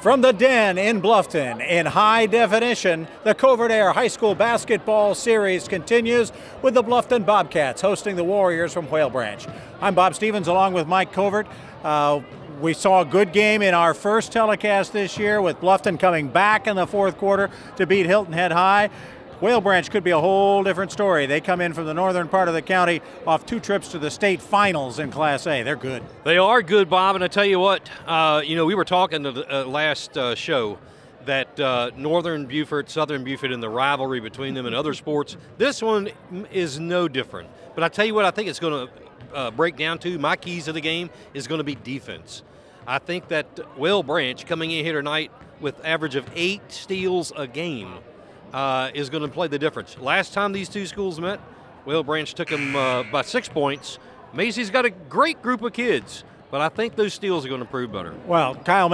From the Den in Bluffton, in high definition, the Covert Air High School Basketball Series continues with the Bluffton Bobcats hosting the Warriors from Whale Branch. I'm Bob Stevens along with Mike Covert. We saw a good game in our first telecast this year with Bluffton coming back in the fourth quarter to beat Hilton head high. Whale Branch could be a whole different story. They come in from the northern part of the county off 2 trips to the state finals in Class A. They're good. They are good, Bob, and I tell you what, we were talking to the last show that northern Beaufort, southern Beaufort, and the rivalry between them and other sports, this one is no different. But I tell you what I think it's going to break down to, my keys to the game, is going to be defense. I think that Whale Branch coming in here tonight with average of 8 steals a game is going to play the difference. Last time these two schools met, Whale Branch took them by 6 points. Macy's got a great group of kids, but I think those steals are going to prove better. Well, Brett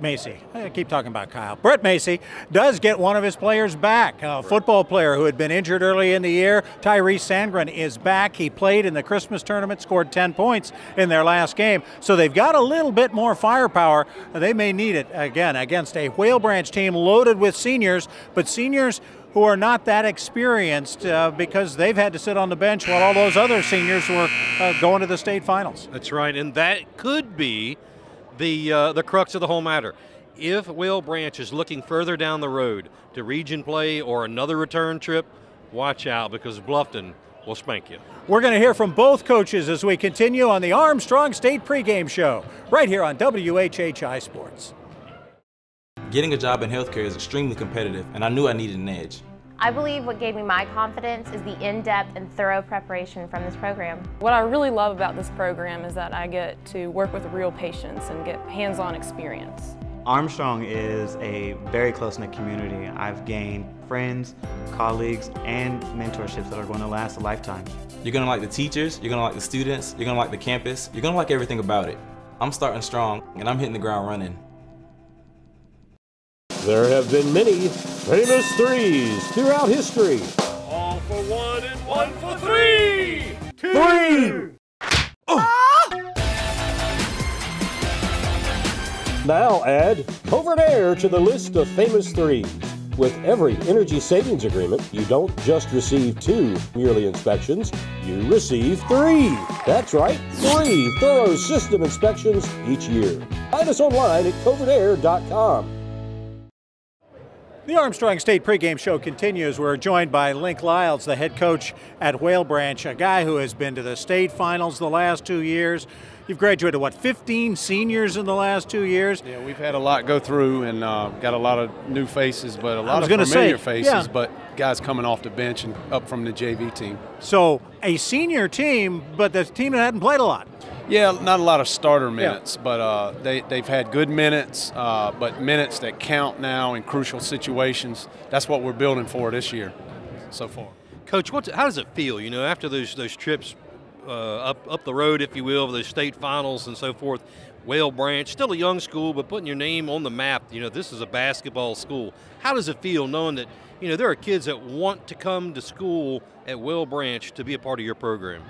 Macy, I keep talking about Kyle. Brett Macy does get one of his players back. A football player who had been injured early in the year, Tyrese Sandgren, is back. He played in the Christmas tournament, scored 10 points in their last game. So they've got a little bit more firepower. They may need it again against a Whale Branch team loaded with seniors, but seniors who are not that experienced because they've had to sit on the bench while all those other seniors were going to the state finals. That's right, and that could be the crux of the whole matter. If Whale Branch is looking further down the road to region play or another return trip, watch out because Bluffton will spank you. We're going to hear from both coaches as we continue on the Armstrong State pregame show right here on WHHI Sports. Getting a job in healthcare is extremely competitive, and I knew I needed an edge. I believe what gave me my confidence is the in-depth and thorough preparation from this program. What I really love about this program is that I get to work with real patients and get hands-on experience. Armstrong is a very close-knit community. I've gained friends, colleagues, and mentorships that are going to last a lifetime. You're going to like the teachers, you're going to like the students, you're going to like the campus, you're going to like everything about it. I'm starting strong, and I'm hitting the ground running. There have been many famous threes throughout history. All for one and one for three! Three! Now add Covert Air to the list of famous threes. With every energy savings agreement, you don't just receive 2 yearly inspections, you receive 3. That's right, 3 thorough system inspections each year. Find us online at covertair.com. The Armstrong State pregame show continues. We're joined by Link Lyles, the head coach at Whale Branch, a guy who has been to the state finals the last 2 years. You've graduated, what, 15 seniors in the last 2 years? Yeah, we've had a lot go through and got a lot of new faces, but a lot of familiar faces, yeah. But guys coming off the bench and up from the JV team. So a senior team, but the team that hadn't played a lot. Yeah, not a lot of starter minutes, yeah. But they've had good minutes, but minutes that count now in crucial situations. That's what we're building for this year so far. Coach, how does it feel, after those trips up the road, if you will, those state finals and so forth? Whale Branch, still a young school, but putting your name on the map, this is a basketball school. How does it feel knowing that, there are kids that want to come to school at Whale Branch to be a part of your program?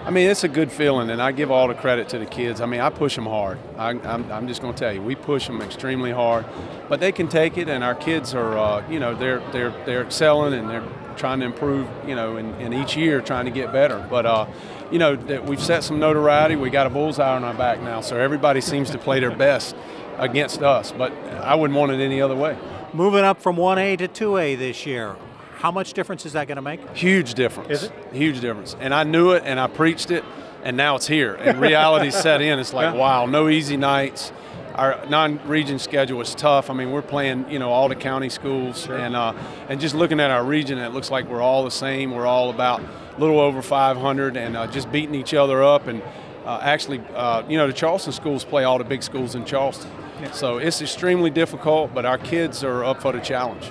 I mean, it's a good feeling, and I give all the credit to the kids. I mean, I push them hard. I'm just going to tell you, we push them extremely hard, but they can take it, and our kids are, they're excelling and they're trying to improve, in each year trying to get better. But, we've set some notoriety. We got a bullseye on our back now, so everybody seems to play their best against us, but I wouldn't want it any other way. Moving up from 1A to 2A this year, how much difference is that going to make? Huge difference. Is it? Huge difference. And I knew it, and I preached it, and now it's here. And reality set in. It's like, wow, no easy nights. Our non-region schedule is tough. I mean, we're playing, all the county schools, sure. And just looking at our region, it looks like we're all the same. We're all about a little over 500 and just beating each other up. And actually, the Charleston schools play all the big schools in Charleston. Yeah. So it's extremely difficult, but our kids are up for the challenge.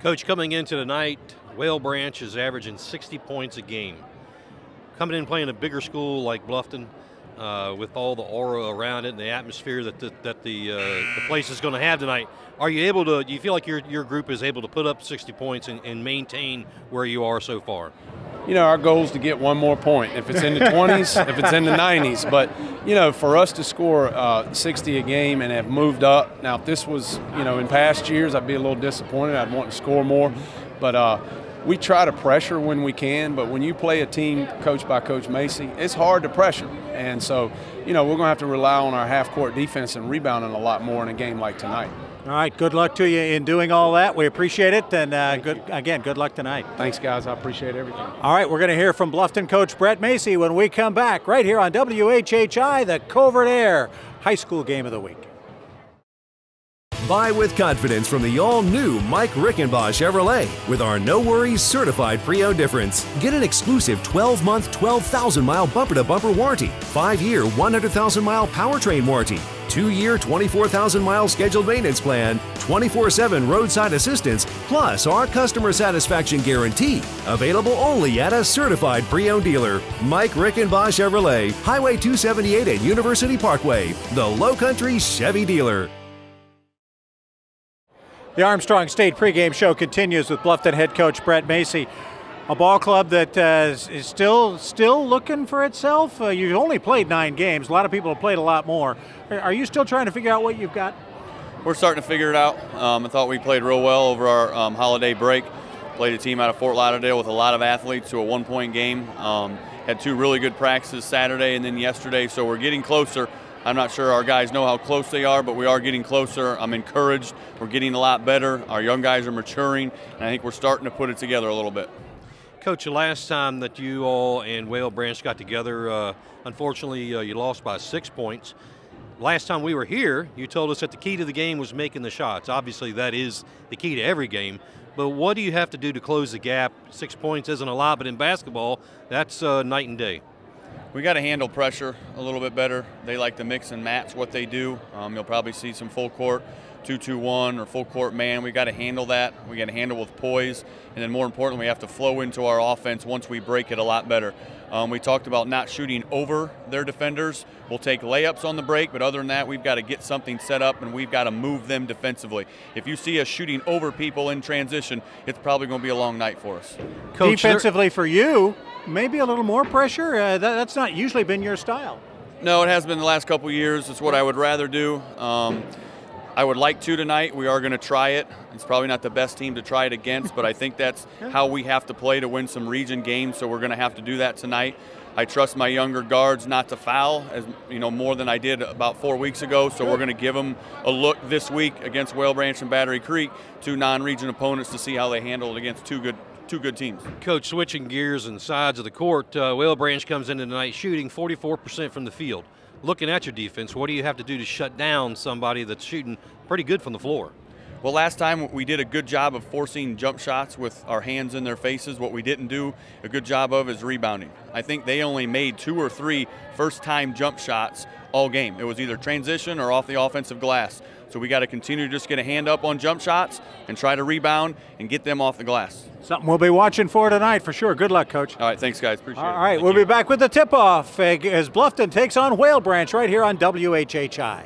Coach, coming into tonight, Whale Branch is averaging 60 points a game. Coming in playing a bigger school like Bluffton, with all the aura around it and the atmosphere that the place is going to have tonight, do you feel like your group is able to put up 60 points and maintain where you are so far? you know, our goal is to get one more point. If it's in the 20s, if it's in the 90s. But, you know, for us to score 60 a game and have moved up. Now, if this was, you know, in past years, I'd be a little disappointed. I'd want to score more. But we try to pressure when we can. But when you play a team coached by Coach Macy, it's hard to pressure. And so, you know, we're going to have to rely on our half-court defense and rebounding a lot more in a game like tonight. All right, good luck to you in doing all that. We appreciate it, and good luck tonight. Thanks, guys. I appreciate everything. All right, we're going to hear from Bluffton coach Brett Macy when we come back right here on WHHI, the Covert Air High School Game of the Week. Buy with confidence from the all-new Mike Rickenbosch Chevrolet with our No Worries Certified Pre-Owned Difference. Get an exclusive 12-month, 12,000-mile bumper-to-bumper warranty, 5-year, 100,000-mile powertrain warranty, 2-year, 24,000-mile scheduled maintenance plan, 24/7 roadside assistance, plus our customer satisfaction guarantee. Available only at a certified pre-owned dealer. Mike Rickenbosch Chevrolet, Highway 278 at University Parkway, the Lowcountry Chevy dealer. The Armstrong State pregame show continues with Bluffton head coach Brett Macy. A ball club that is still looking for itself. You've only played 9 games. A lot of people have played a lot more. Are you still trying to figure out what you've got? We're starting to figure it out. I thought we played real well over our holiday break. Played a team out of Fort Lauderdale with a lot of athletes to a 1-point game. Had 2 really good practices Saturday and then yesterday, so we're getting closer. I'm not sure our guys know how close they are, but we are getting closer. I'm encouraged. We're getting a lot better. Our young guys are maturing, and I think we're starting to put it together a little bit. Coach, the last time that you all and Whale Branch got together, unfortunately, you lost by 6 points. Last time we were here, you told us that the key to the game was making the shots. Obviously, that is the key to every game. But what do you have to do to close the gap? 6 points isn't a lot, but in basketball, that's night and day. We got to handle pressure a little bit better. They like to mix and match what they do. You'll probably see some full court 2-2-1 or full court man. We got to handle that. We got to handle with poise, and then more importantly, we have to flow into our offense once we break it a lot better. We talked about not shooting over their defenders. We'll take layups on the break, but other than that, we've got to get something set up and we've got to move them defensively. If you see us shooting over people in transition, it's probably going to be a long night for us. Coach, defensively for you, maybe a little more pressure. That's not usually been your style. No, it has been the last couple of years. It's what I would rather do. I would like to tonight. We are going to try it. It's probably not the best team to try it against, but I think that's how we have to play to win some region games, so we're going to have to do that tonight. I trust my younger guards not to foul, as you know, more than I did about 4 weeks ago, so we're going to give them a look this week against Whale Branch and Battery Creek, 2 non-region opponents, to see how they handle it against two good teams. Coach, switching gears and sides of the court, Whale Branch comes into tonight shooting 44% from the field. Looking at your defense, what do you have to do to shut down somebody that's shooting pretty good from the floor? Well, last time we did a good job of forcing jump shots with our hands in their faces. What we didn't do a good job of is rebounding. I think they only made 2 or 3 first-time jump shots all game. It was either transition or off the offensive glass. So we got to continue to just get a hand up on jump shots and try to rebound and get them off the glass. Something we'll be watching for tonight for sure. Good luck, Coach. All right, thanks, guys. Appreciate it. All right, we'll be back with the tip-off as Bluffton takes on Whale Branch right here on WHHI.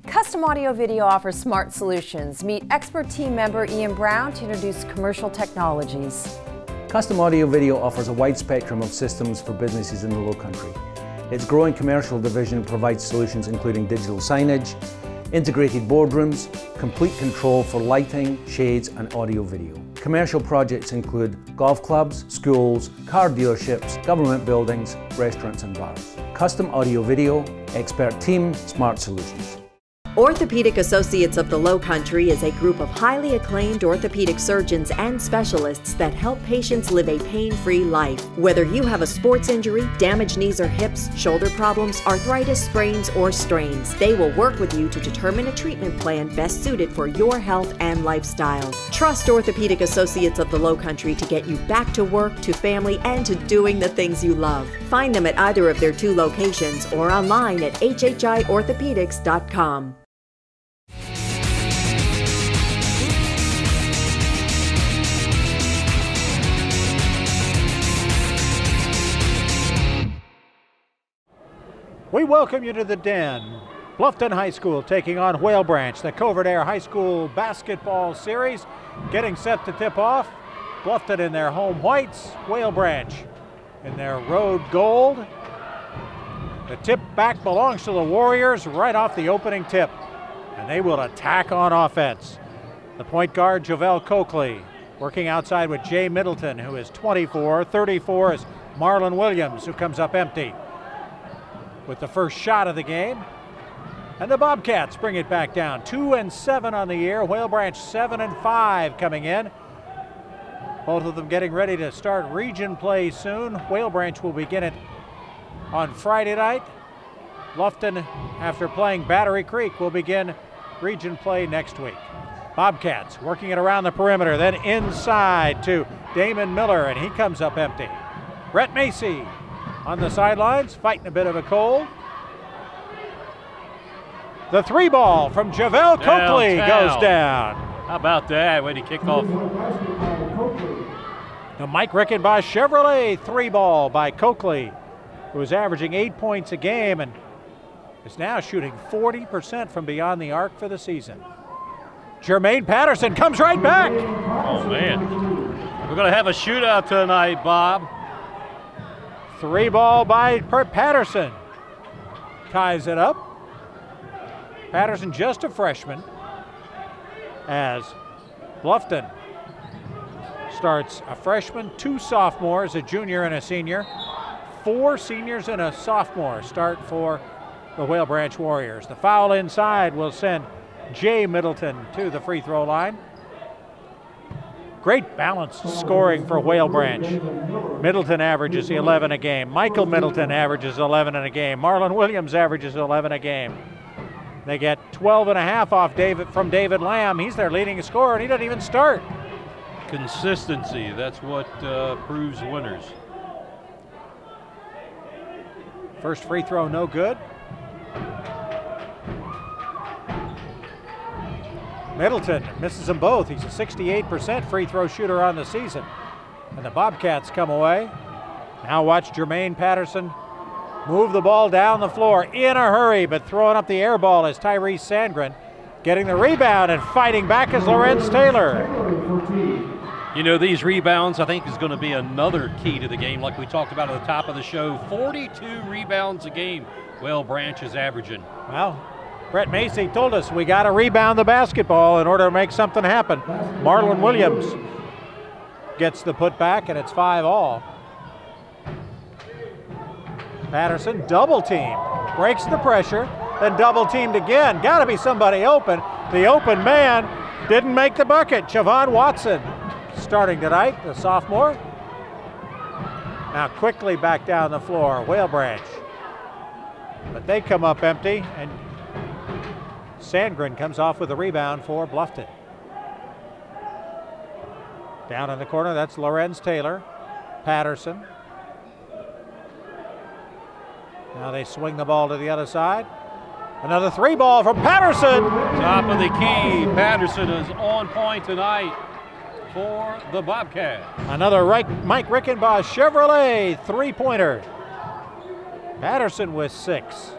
Custom Audio Video offers smart solutions. Meet expert team member Ian Brown to introduce commercial technologies. Custom Audio Video offers a wide spectrum of systems for businesses in the Lowcountry. Its growing commercial division provides solutions including digital signage, integrated boardrooms, complete control for lighting, shades and audio video. Commercial projects include golf clubs, schools, car dealerships, government buildings, restaurants and bars. Custom Audio Video, expert team, smart solutions. Orthopedic Associates of the Lowcountry is a group of highly acclaimed orthopedic surgeons and specialists that help patients live a pain-free life. Whether you have a sports injury, damaged knees or hips, shoulder problems, arthritis, sprains, or strains, they will work with you to determine a treatment plan best suited for your health and lifestyle. Trust Orthopedic Associates of the Lowcountry to get you back to work, to family, and to doing the things you love. Find them at either of their 2 locations or online at WHHIorthopedics.com. We welcome you to the Den. Bluffton High School taking on Whale Branch, the Covert Air High School basketball series, getting set to tip off. Bluffton in their home whites, Whale Branch in their road gold. The tip back belongs to the Warriors right off the opening tip, and they will attack on offense. The point guard, Javel Coakley, working outside with Jay Middleton, who is 24. 34 is Marlon Williams, who comes up empty with the first shot of the game. And the Bobcats bring it back down. 2-7 on the year. Whale Branch 7-5 coming in. Both of them getting ready to start region play soon. Whale Branch will begin it on Friday night. Bluffton, after playing Battery Creek, will begin region play next week. Bobcats working it around the perimeter, then inside to Damon Miller, and he comes up empty. Brett Macy on the sidelines, fighting a bit of a cold. The three ball from Javel Coakley goes down. How about that? Way to kick off. The Mike Rickenbosch Chevrolet three ball by Coakley, who is averaging 8 points a game and is now shooting 40% from beyond the arc for the season. Jermaine Patterson comes right back. Oh, man. We're going to have a shootout tonight, Bob. Three ball by Patterson. Ties it up. Patterson just a freshman, as Bluffton starts a freshman, 2 sophomores, a junior and a senior. 4 seniors and a sophomore start for the Whale Branch Warriors. The foul inside will send Jay Middleton to the free throw line. Great balanced scoring for Whale Branch. Middleton averages 11 a game. Michael Middleton averages 11 in a game. Marlon Williams averages 11 a game. They get 12.5 off from David Lamb. He's their leading scorer, and he doesn't even start. Consistency, that's what proves winners. First free throw, no good. Middleton misses them both. He's a 68% free throw shooter on the season. And the Bobcats come away. Now watch Jermaine Patterson move the ball down the floor in a hurry, but throwing up the air ball is Tyrese Sandgren. Getting the rebound and fighting back is Lorenz Taylor. You know, these rebounds, I think, is going to be another key to the game, like we talked about at the top of the show. 42 rebounds a game, Whale Branch is averaging. Well, Brett Macy told us we got to rebound the basketball in order to make something happen. Marlon Williams gets the putback, and it's 5-all. Patterson double team, breaks the pressure, then double teamed again. Got to be somebody open. The open man didn't make the bucket. Javon Watson starting tonight, the sophomore. Now quickly back down the floor, Whale Branch. But they come up empty, and Sandgren comes off with a rebound for Bluffton. Down in the corner, that's Lorenz Taylor. Patterson. Now they swing the ball to the other side. Another three ball from Patterson. Top of the key. Patterson is on point tonight for the Bobcats. Another Mike Rickenbosch Chevrolet three-pointer. Patterson with 6.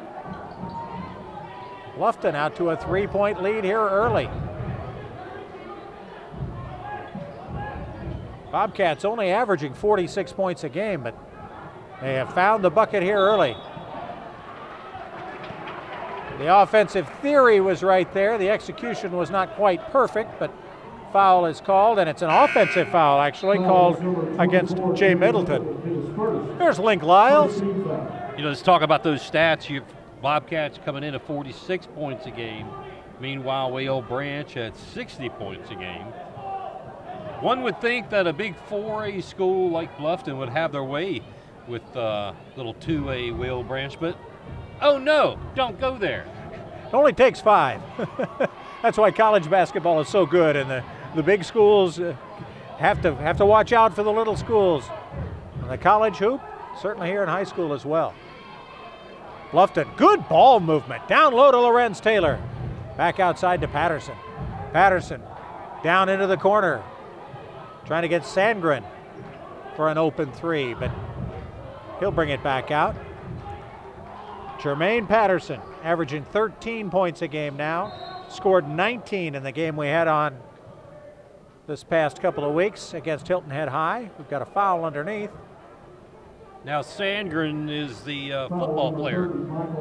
Bluffton out to a 3-point lead here early. Bobcats only averaging 46 points a game, but they have found the bucket here early. The offensive theory was right there. The execution was not quite perfect, but foul is called, and it's an offensive foul actually called against Jay Middleton. There's Link Lyles. You know, let's talk about those stats. You've Bobcats coming in at 46 points a game. Meanwhile, Whale Branch at 60 points a game. One would think that a big 4A school like Bluffton would have their way with little 2A Whale Branch, but oh no, don't go there. It only takes 5. That's why college basketball is so good, and the big schools have to watch out for the little schools. And the college hoop, certainly here in high school as well. Bluffton, good ball movement. Down low to Lorenz Taylor. Back outside to Patterson. Patterson down into the corner. Trying to get Sandgren for an open 3, but he'll bring it back out. Jermaine Patterson averaging 13 points a game now. Scored 19 in the game we had on this past couple of weeks against Hilton Head High. We've got a foul underneath. Now Sandgren is the football player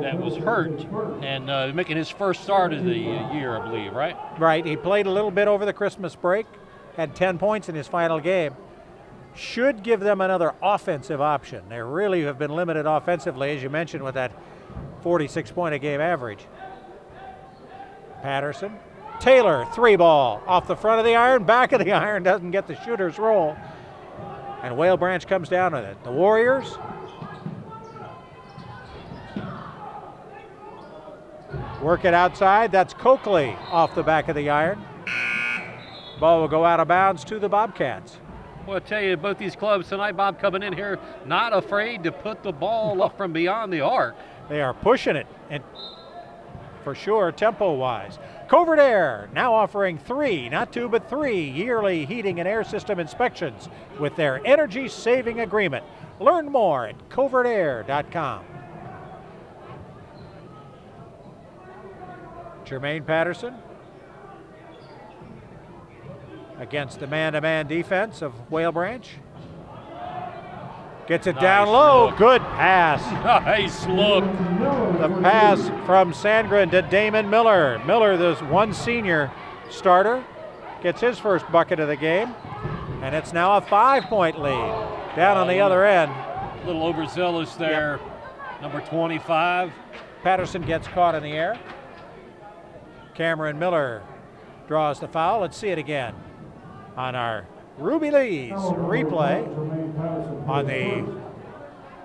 that was hurt and making his first start of the year, I believe, right? Right, he played a little bit over the Christmas break, had 10 points in his final game. Should give them another offensive option. They really have been limited offensively, as you mentioned, with that 46-point-a-game average. Patterson. Taylor, 3-ball, off the front of the iron, back of the iron, doesn't get the shooter's roll. And Whale Branch comes down with it. The Warriors work it outside. That's Coakley off the back of the iron. Ball will go out of bounds to the Bobcats. Well, I tell you, both these clubs tonight, Bob, coming in here, not afraid to put the ball up from beyond the arc. They are pushing it, and for sure, tempo-wise. Covert Air now offering 3, not 2, but 3 yearly heating and air system inspections with their energy-saving agreement. Learn more at covertair.com. Jermaine Patterson against the man-to-man defense of Whale Branch. Gets it down low. Look. Good pass. Nice look. The pass from Sandgren to Damon Miller. Miller, this one senior starter, gets his first bucket of the game. And it's now a 5-point lead. Down on the other end. A little overzealous there. Yep. Number 25. Patterson gets caught in the air. Cameron Miller draws the foul. Let's see it again on our Ruby Lee's replay on the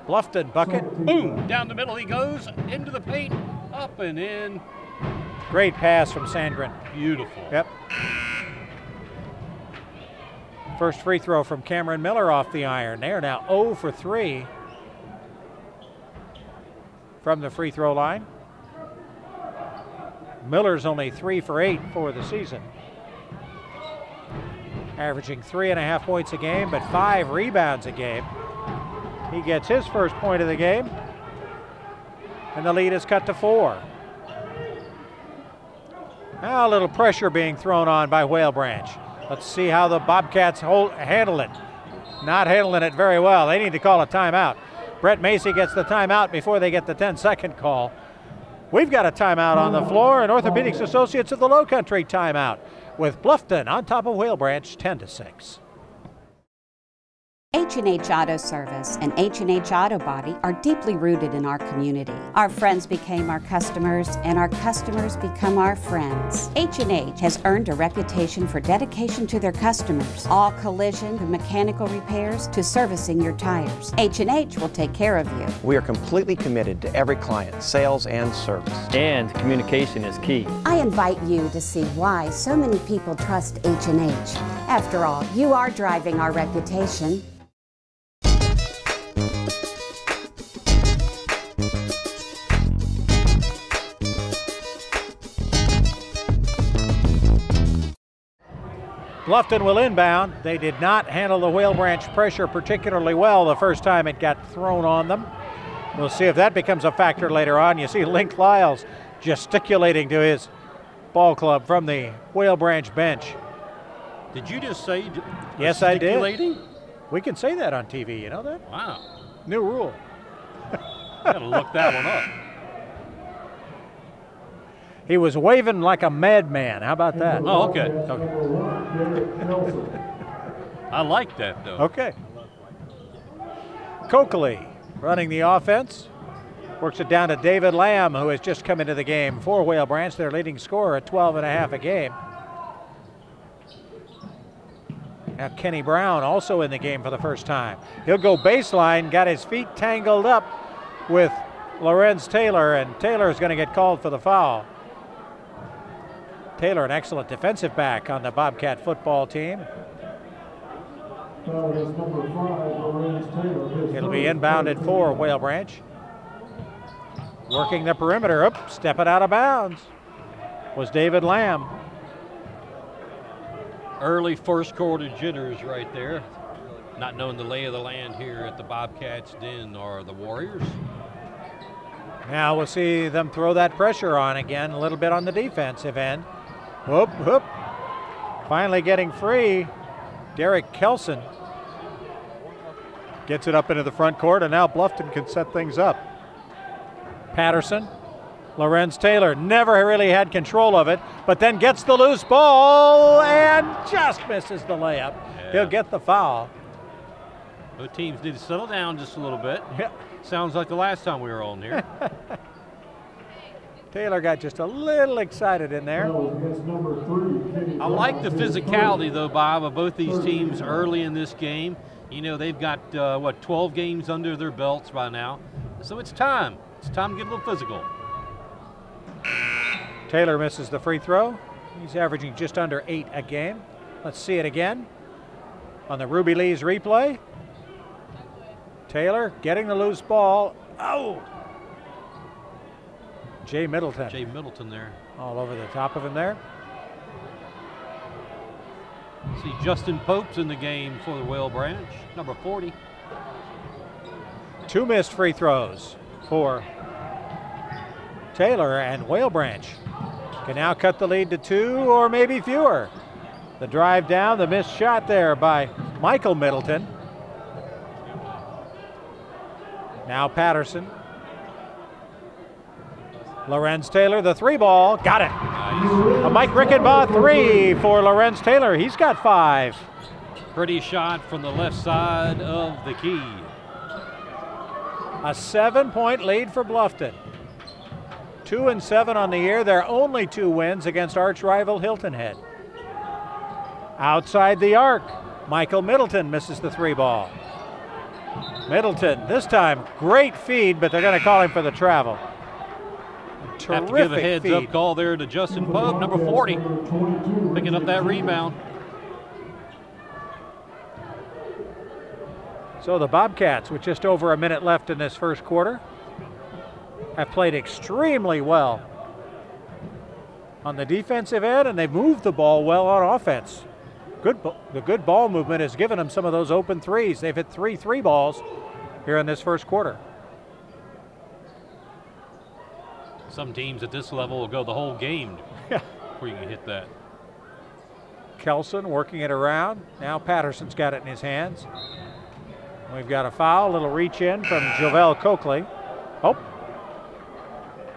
Bluffton bucket. Boom, down the middle he goes, into the paint, up and in. Great pass from Sandgren. Beautiful. Yep. First free throw from Cameron Miller off the iron. They are now 0 for 3 from the free throw line. Miller's only 3 for 8 for the season. Averaging 3.5 points a game, but 5 rebounds a game. He gets his first point of the game, and the lead is cut to 4. Now a little pressure being thrown on by Whale Branch. Let's see how the Bobcats handle it. Not handling it very well. They need to call a timeout. Brett Macy gets the timeout before they get the 10-second call. We've got a timeout on the floor, and Orthopedics Associates of the Lowcountry timeout, with Bluffton on top of Whale Branch 10-6. H&H Auto Service and H&H Auto Body are deeply rooted in our community. Our friends became our customers, and our customers become our friends. H&H has earned a reputation for dedication to their customers. All collision and mechanical repairs to servicing your tires. H&H will take care of you. We are completely committed to every client, sales and service. And communication is key. I invite you to see why so many people trust H&H. After all, you are driving our reputation. Bluffton will inbound. They did not handle the Whale Branch pressure particularly well the first time it got thrown on them. We'll see if that becomes a factor later on. You see Link Lyles gesticulating to his ball club from the Whale Branch bench. Did you just say yes, I did. We can say that on TV, you know that? Wow. New rule. Gotta look that one up. He was waving like a madman. How about that? Oh, okay. I like that, though. Okay. Coakley running the offense. Works it down to David Lamb, who has just come into the game for Whale Branch, their leading scorer at 12.5 a game. Now Kenny Brown also in the game for the first time. He'll go baseline, got his feet tangled up with Lorenz Taylor, and Taylor is going to get called for the foul. Taylor, an excellent defensive back on the Bobcat football team. It'll be inbounded for Whale Branch. Working the perimeter, stepping out of bounds was David Lamb. Early first quarter jitters right there. Not knowing the lay of the land here at the Bobcats den or the Warriors. Now we'll see them throw that pressure on again, a little bit on the defensive end. Whoop, whoop. Finally getting free Derek Kelson gets it up into the front court, and now Bluffton can set things up. Patterson, Lorenz Taylor never really had control of it, but then gets the loose ball and just misses the layup. Yeah. He'll get the foul. Both teams need to settle down just a little bit. Yeah. Sounds like the last time we were on here. Taylor got just a little excited in there. I like the physicality, though, Bob, of both these teams early in this game. You know, they've got, 12 games under their belts by now. So it's time. It's time to get a little physical. Taylor misses the free throw. He's averaging just under 8 a game. Let's see it again on the Ruby Lee's replay. Taylor getting the loose ball. Oh! Jay Middleton. Jay Middleton there. All over the top of him there. See Justin Pope's in the game for the Whale Branch, number 40. 2 missed free throws for Taylor, and Whale Branch can now cut the lead to 2 or maybe fewer. The drive down, the missed shot there by Michael Middleton. Now Patterson. Lorenz Taylor, the 3 ball, got it. Nice. A Mike Rickenbaugh 3 for Lorenz Taylor. He's got 5. Pretty shot from the left side of the key. A 7-point lead for Bluffton. 2-7 on the year. Their only 2 wins against arch rival Hilton Head. Outside the arc, Michael Middleton misses the 3 ball. Middleton, this time, great feed, but they're going to call him for the travel. Have to give a heads-up call there to Justin Pope, number 40, picking up that rebound. So the Bobcats, with just over a minute left in this first quarter, have played extremely well on the defensive end, and they've moved the ball well on offense. The good ball movement has given them some of those open threes. They've hit 3 balls here in this first quarter. Some teams at this level will go the whole game before you can hit that. Kelson working it around. Now Patterson's got it in his hands. We've got a foul, a little reach in from Jovel Coakley. Oh,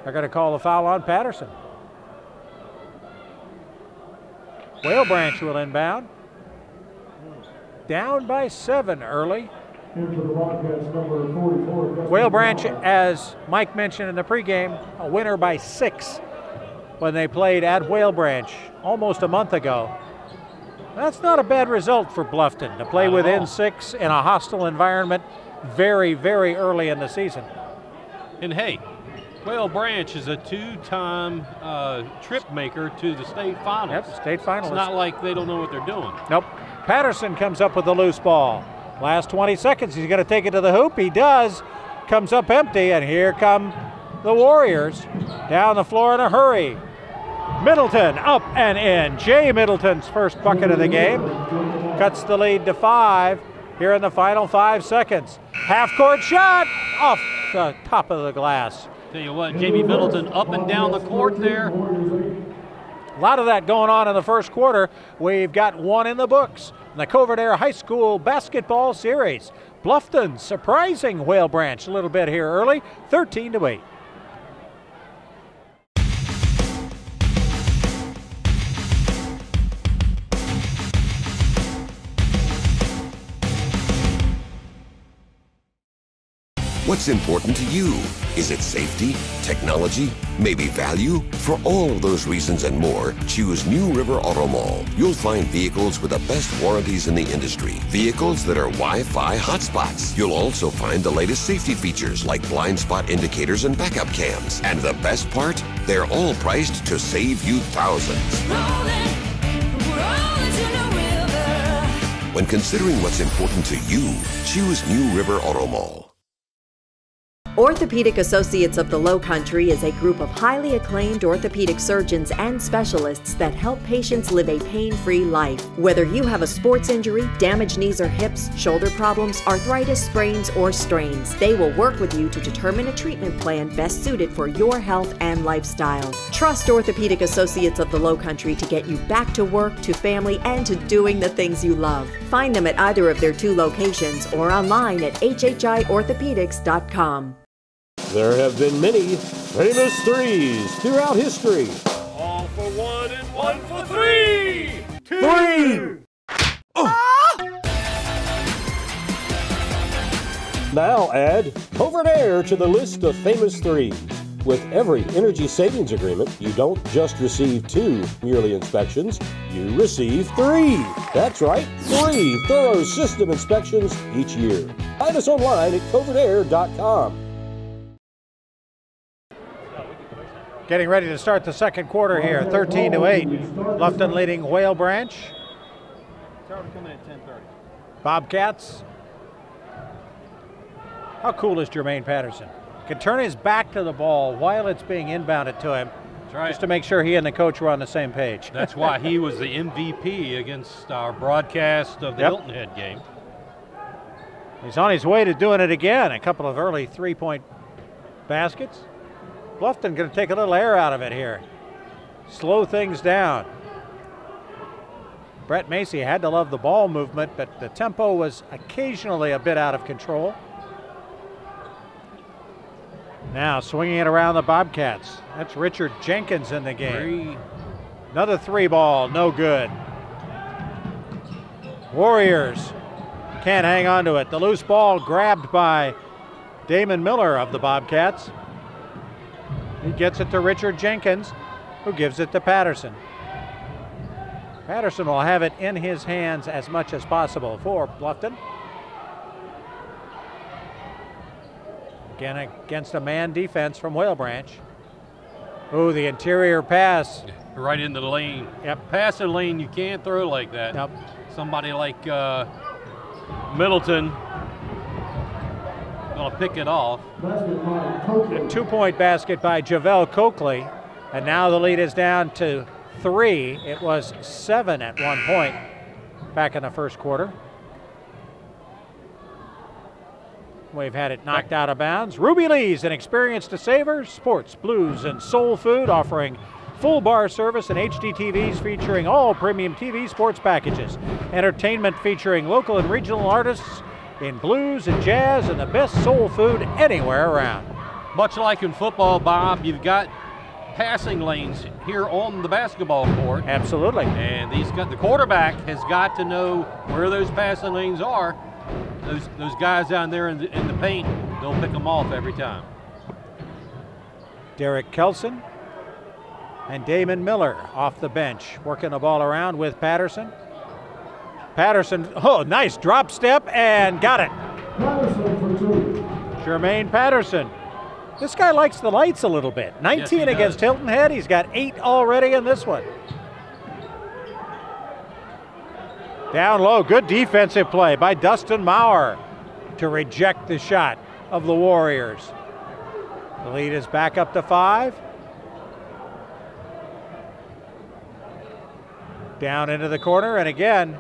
they're going to call a foul on Patterson. Whale Branch will inbound. Down by 7 early. Whale Branch, as Mike mentioned in the pregame, a winner by 6 when they played at Whale Branch almost a month ago. That's not a bad result for Bluffton to play within 6 in a hostile environment very, very early in the season. And hey, Whale Branch is a 2-time trip maker to the state finals. Yep, state finals. It's not like they don't know what they're doing. Nope. Patterson comes up with the loose ball. Last 20 seconds, he's going to take it to the hoop. He does. Comes up empty, and here come the Warriors down the floor in a hurry. Middleton up and in. Jay Middleton's first bucket of the game. Cuts the lead to 5 here in the final 5 seconds. Half-court shot off the top of the glass. Tell you what, Jamie Middleton up and down the court there. A lot of that going on in the first quarter. We've got 1 in the books in the Coverdale High School basketball series. Bluffton surprising Whale Branch a little bit here early, 13-8. What's important to you? Is it safety, technology, maybe value? For all of those reasons and more, choose New River Auto Mall. You'll find vehicles with the best warranties in the industry. Vehicles that are Wi-Fi hotspots. You'll also find the latest safety features like blind spot indicators and backup cams. And the best part? They're all priced to save you thousands. When considering what's important to you, choose New River Auto Mall. Orthopedic Associates of the Lowcountry is a group of highly acclaimed orthopedic surgeons and specialists that help patients live a pain-free life. Whether you have a sports injury, damaged knees or hips, shoulder problems, arthritis, sprains, or strains, they will work with you to determine a treatment plan best suited for your health and lifestyle. Trust Orthopedic Associates of the Lowcountry to get you back to work, to family, and to doing the things you love. Find them at either of their 2 locations or online at WHHI-Orthopedics.com. There have been many famous threes throughout history. All for one and one for three. Three! Now add Beaufort Air to the list of famous threes. With every energy savings agreement, you don't just receive 2 yearly inspections, you receive 3. That's right, 3 thorough system inspections each year. Find us online at beaufortair.com. Getting ready to start the second quarter here, 13-8. Bluffton leading Whale Branch. Bobcats. How cool is Jermaine Patterson? Can turn his back to the ball while it's being inbounded to him. That's right. Just to make sure he and the coach were on the same page. That's why he was the MVP against our broadcast of the Hilton Head game. He's on his way to doing it again. A couple of early 3-point baskets. Bluffton going to take a little air out of it here. Slow things down. Brett Macy had to love the ball movement, but the tempo was occasionally a bit out of control. Now swinging it around the Bobcats. That's Richard Jenkins in the game. Another 3 ball, no good. Warriors can't hang on to it. The loose ball grabbed by Damon Miller of the Bobcats. He gets it to Richard Jenkins, who gives it to Patterson. Patterson will have it in his hands as much as possible for Bluffton. Again, against a man defense from Whale Branch. Oh, the interior pass. Right into the lane. Yep. Pass a lane you can't throw like that. Yep. Somebody like Middleton going to pick it off. A 2-point basket by Javel Coakley. And now the lead is down to 3. It was 7 at one point back in the first quarter. We've had it knocked out of bounds. Ruby Lee's an experienced saver, sports, blues, and soul food, offering full bar service and HD TVs featuring all premium TV sports packages. Entertainment featuring local and regional artists in blues and jazz and the best soul food anywhere around. Much like in football, Bob, you've got passing lanes here on the basketball court. Absolutely. And the quarterback has got to know where those passing lanes are. Those guys down there in the paint, they'll pick them off every time. Derek Kelson and Damon Miller off the bench, working the ball around with Patterson. Patterson, oh, nice drop step and got it. Jermaine Patterson. This guy likes the lights a little bit. 19 yes, against Hilton Head. He's got 8 already in this one. Down low, good defensive play by Dustin Maurer to reject the shot of the Warriors. The lead is back up to 5. Down into the corner, and again,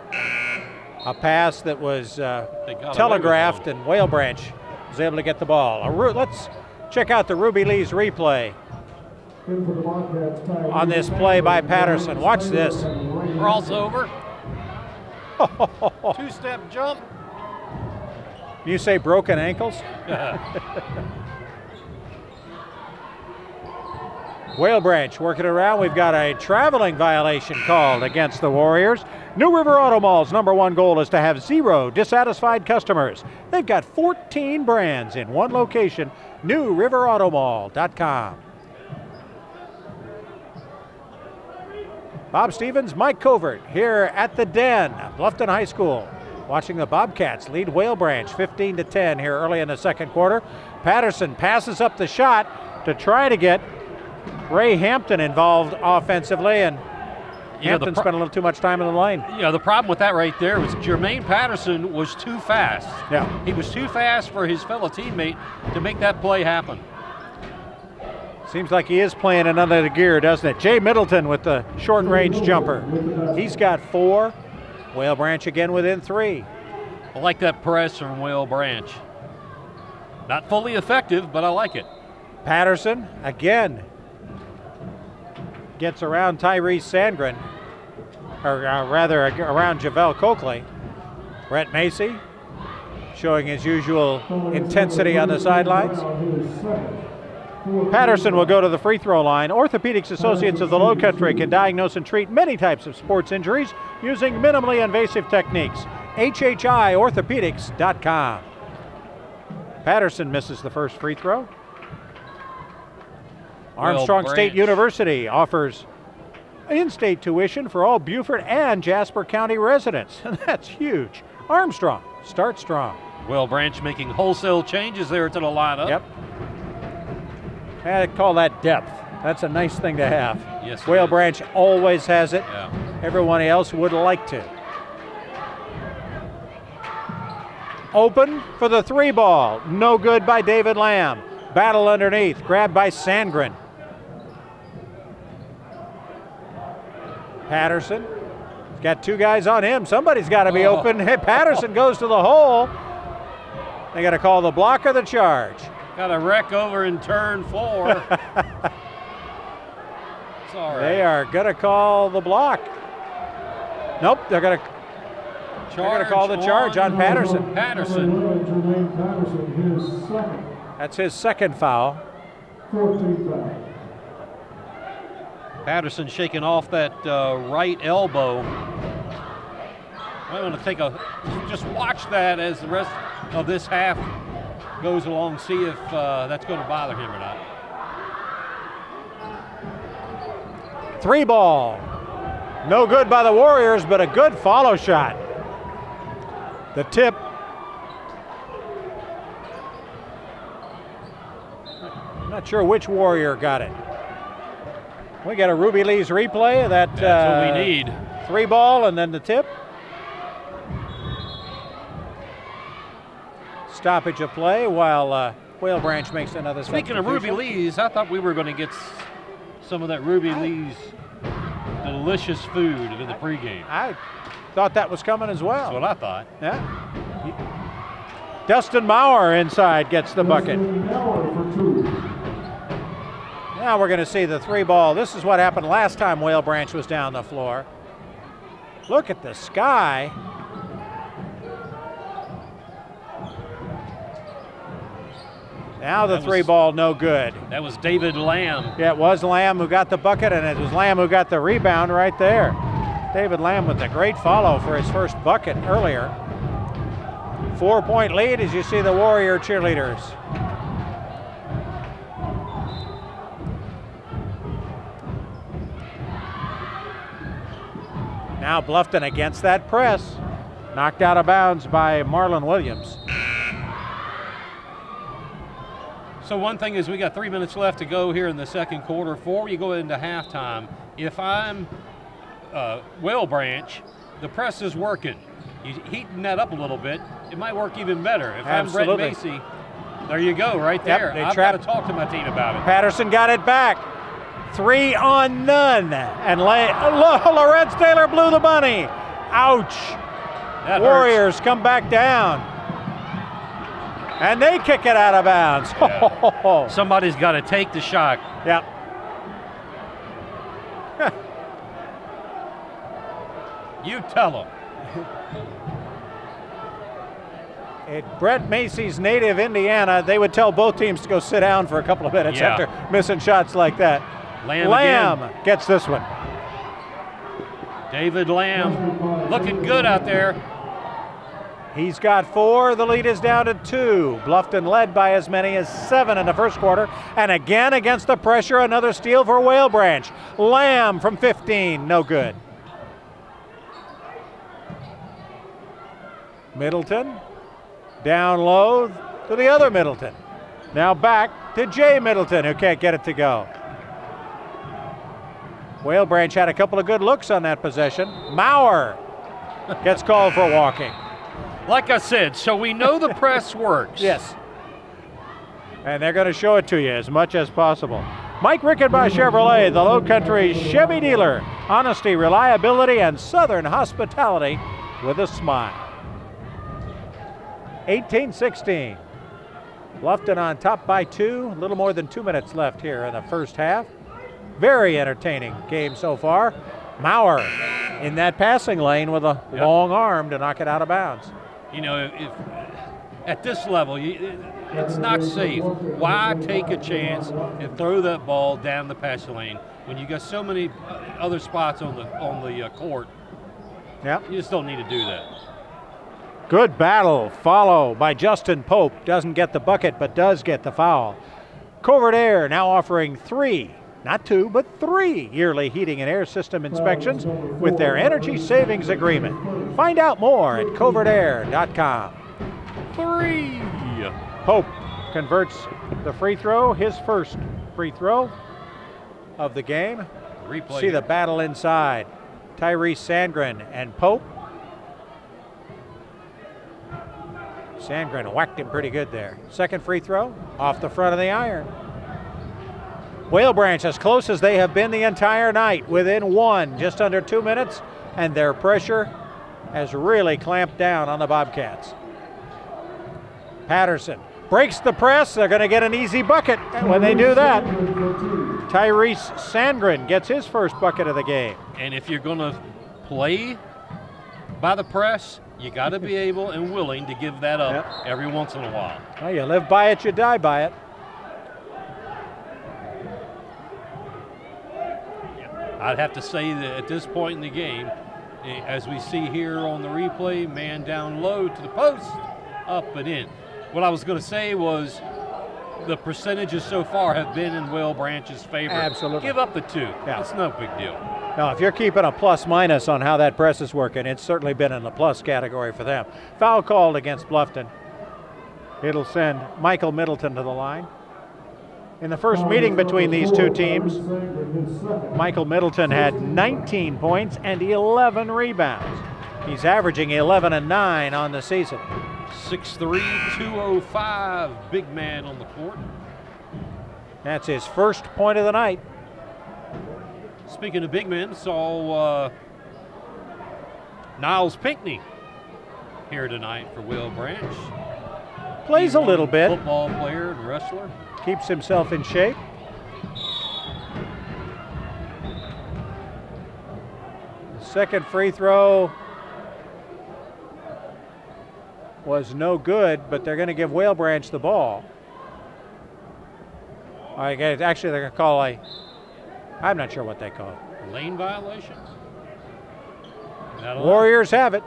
a pass that was telegraphed, and Whale Branch was able to get the ball. Let's check out the Ruby Lee's replay on this play by Patterson. Watch this. Crossover. 2-step jump. You say broken ankles? Whale Branch working around. We've got a traveling violation called against the Warriors. New River Auto Mall's #1 goal is to have 0 dissatisfied customers. They've got 14 brands in one location. NewRiverAutomall.com. Bob Stevens, Mike Covert here at the Den, Bluffton High School. Watching the Bobcats lead Whale Branch 15-10 here early in the second quarter. Patterson passes up the shot to try to get Ray Hampton involved offensively, and Hampton spent a little too much time in the lane. Yeah, the problem with that right there was Jermaine Patterson was too fast. Yeah. He was too fast for his fellow teammate to make that play happen. Seems like he is playing in another gear, doesn't it? Jay Middleton with the short range jumper. He's got 4. Whale Branch again within 3. I like that press from Whale Branch. Not fully effective, but I like it. Patterson again gets around Tyrese Sandgren, or rather around Javel Coakley. Brett Macy showing his usual intensity on the sidelines. Patterson will go to the free throw line. Orthopedics Associates of the Lowcountry can diagnose and treat many types of sports injuries using minimally invasive techniques. HHIorthopedics.com. Patterson misses the first free throw. Armstrong State University offers in-state tuition for all Beaufort and Jasper County residents. That's huge. Armstrong, start strong. Whale Branch making wholesale changes there to the lineup. Yep. I call that depth. That's a nice thing to have. Yes, Whale Branch always has it. Yeah. Everyone else would like to. Open for the 3 ball. No good by David Lamb. Battle underneath. Grabbed by Sandgren. Patterson. He's got 2 guys on him. Somebody's got to be open. Hey, Patterson goes to the hole. They got to call the block or the charge. Got a wreck over in turn 4. It's all right. They are going to call the block. Nope, they're going to call the charge on Patterson. That's his second foul. Patterson shaking off that right elbow. I'm going to just watch that as the rest of this half goes along, see if that's going to bother him or not. 3 ball. No good by the Warriors, but a good follow shot. The tip. I'm not sure which Warrior got it. We got a Ruby Lee's replay of that. That's what we need. 3 ball and then the tip. Stoppage of play while Whale Branch makes another Speaking of Ruby Lee's, I thought we were going to get some of that Ruby Lee's delicious food in the pregame. I thought that was coming as well. That's what I thought. Yeah. Dustin Maurer inside gets the bucket. Now we're going to see the 3 ball. This is what happened last time Whale Branch was down the floor. Look at the sky. Now the 3 ball, no good. That was David Lamb. Yeah, it was Lamb who got the bucket, and it was Lamb who got the rebound right there. David Lamb with a great follow for his first bucket earlier. 4-point lead as you see the Warrior cheerleaders. Now Bluffton against that press. Knocked out of bounds by Marlon Williams. So one thing is we got 3 minutes left to go here in the second quarter. Before you go into halftime, if I'm Whale Branch, the press is working. You heating that up a little bit, it might work even better. If Absolutely. I'm Brett Macy, there you go, right there. Yep, I've got to talk to my team about it. Patterson got it back. 3 on none. And Lorenz Taylor blew the bunny. Ouch. That Warriors come back down. And they kick it out of bounds. Yeah. Somebody's got to take the shot. Yep. You tell them. At Brett Macy's native Indiana, they would tell both teams to go sit down for a couple of minutes after missing shots like that. Lamb gets this one. David Lamb looking good out there. He's got 4. The lead is down to 2. Bluffton led by as many as 7 in the first quarter. And again against the pressure, another steal for Whale Branch. Lamb from 15, no good. Middleton down low to the other Middleton. Now back to Jay Middleton, who can't get it to go. Whale Branch had a couple of good looks on that possession. Maurer gets called for walking. Like I said, so we know the press works. Yes. And they're going to show it to you as much as possible. Mike Rickenbach Chevrolet, the Lowcountry Chevy dealer. Honesty, reliability, and Southern hospitality with a smile. 18-16. Bluffton on top by 2. A little more than 2 minutes left here in the first half. Very entertaining game so far. Maurer in that passing lane with a long arm to knock it out of bounds. You know, if at this level, it's not safe. Why take a chance and throw that ball down the passing lane when you got so many other spots on the court? Yeah, you just don't need to do that. Good battle, follow by Justin Pope. Doesn't get the bucket, but does get the foul. Covert Air now offering 3, not 2, but 3 yearly heating and air system inspections with their energy savings agreement. Find out more at covertair.com. 3. Pope converts the free throw, his first free throw of the game. Replay. See the battle inside. Tyrese Sandgren and Pope. Sandgren whacked him pretty good there. Second free throw off the front of the iron. Whale Branch as close as they have been the entire night, within 1, just under 2 minutes, and their pressure has really clamped down on the Bobcats. Patterson breaks the press. They're going to get an easy bucket when they do that. Tyrese Sandgren gets his first bucket of the game. And if you're going to play by the press, you got to be able and willing to give that up every once in a while. Well, you live by it, you die by it. I'd have to say that at this point in the game, as we see here on the replay, man down low to the post, up and in. What I was going to say was the percentages so far have been in Whale Branch's favor. Absolutely. Give up the 2. Yeah. It's no big deal. Now, if you're keeping a plus-minus on how that press is working, it's certainly been in the plus category for them. Foul called against Bluffton. It'll send Michael Middleton to the line. In the first meeting between these two teams, Michael Middleton had 19 points and 11 rebounds. He's averaging 11 and 9 on the season. 6'3", 205, big man on the court. That's his first point of the night. Speaking of big men, saw Niles Pinckney here tonight for Whale Branch. Plays a little bit. Football player and wrestler. Keeps himself in shape. The second free throw was no good, but they're going to give Whale Branch the ball. Actually, they're going to call I'm not sure what they call it. Lane violation? Warriors have it.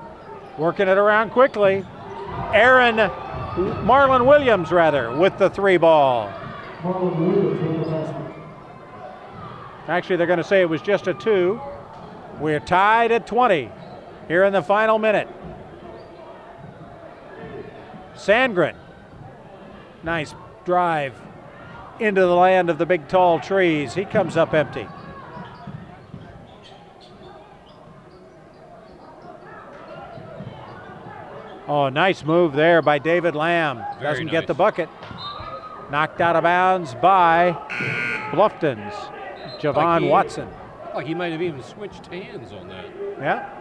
Working it around quickly. Marlon Williams, with the 3 ball. Actually, they're going to say it was just a 2. We're tied at 20 here in the final minute. Sandgren. Nice drive into the land of the big tall trees. He comes up empty. Oh, nice move there by David Lamb. Doesn't get the bucket. Knocked out of bounds by Bluffton's Javon Watson. Like he might have even switched hands on that. Yeah.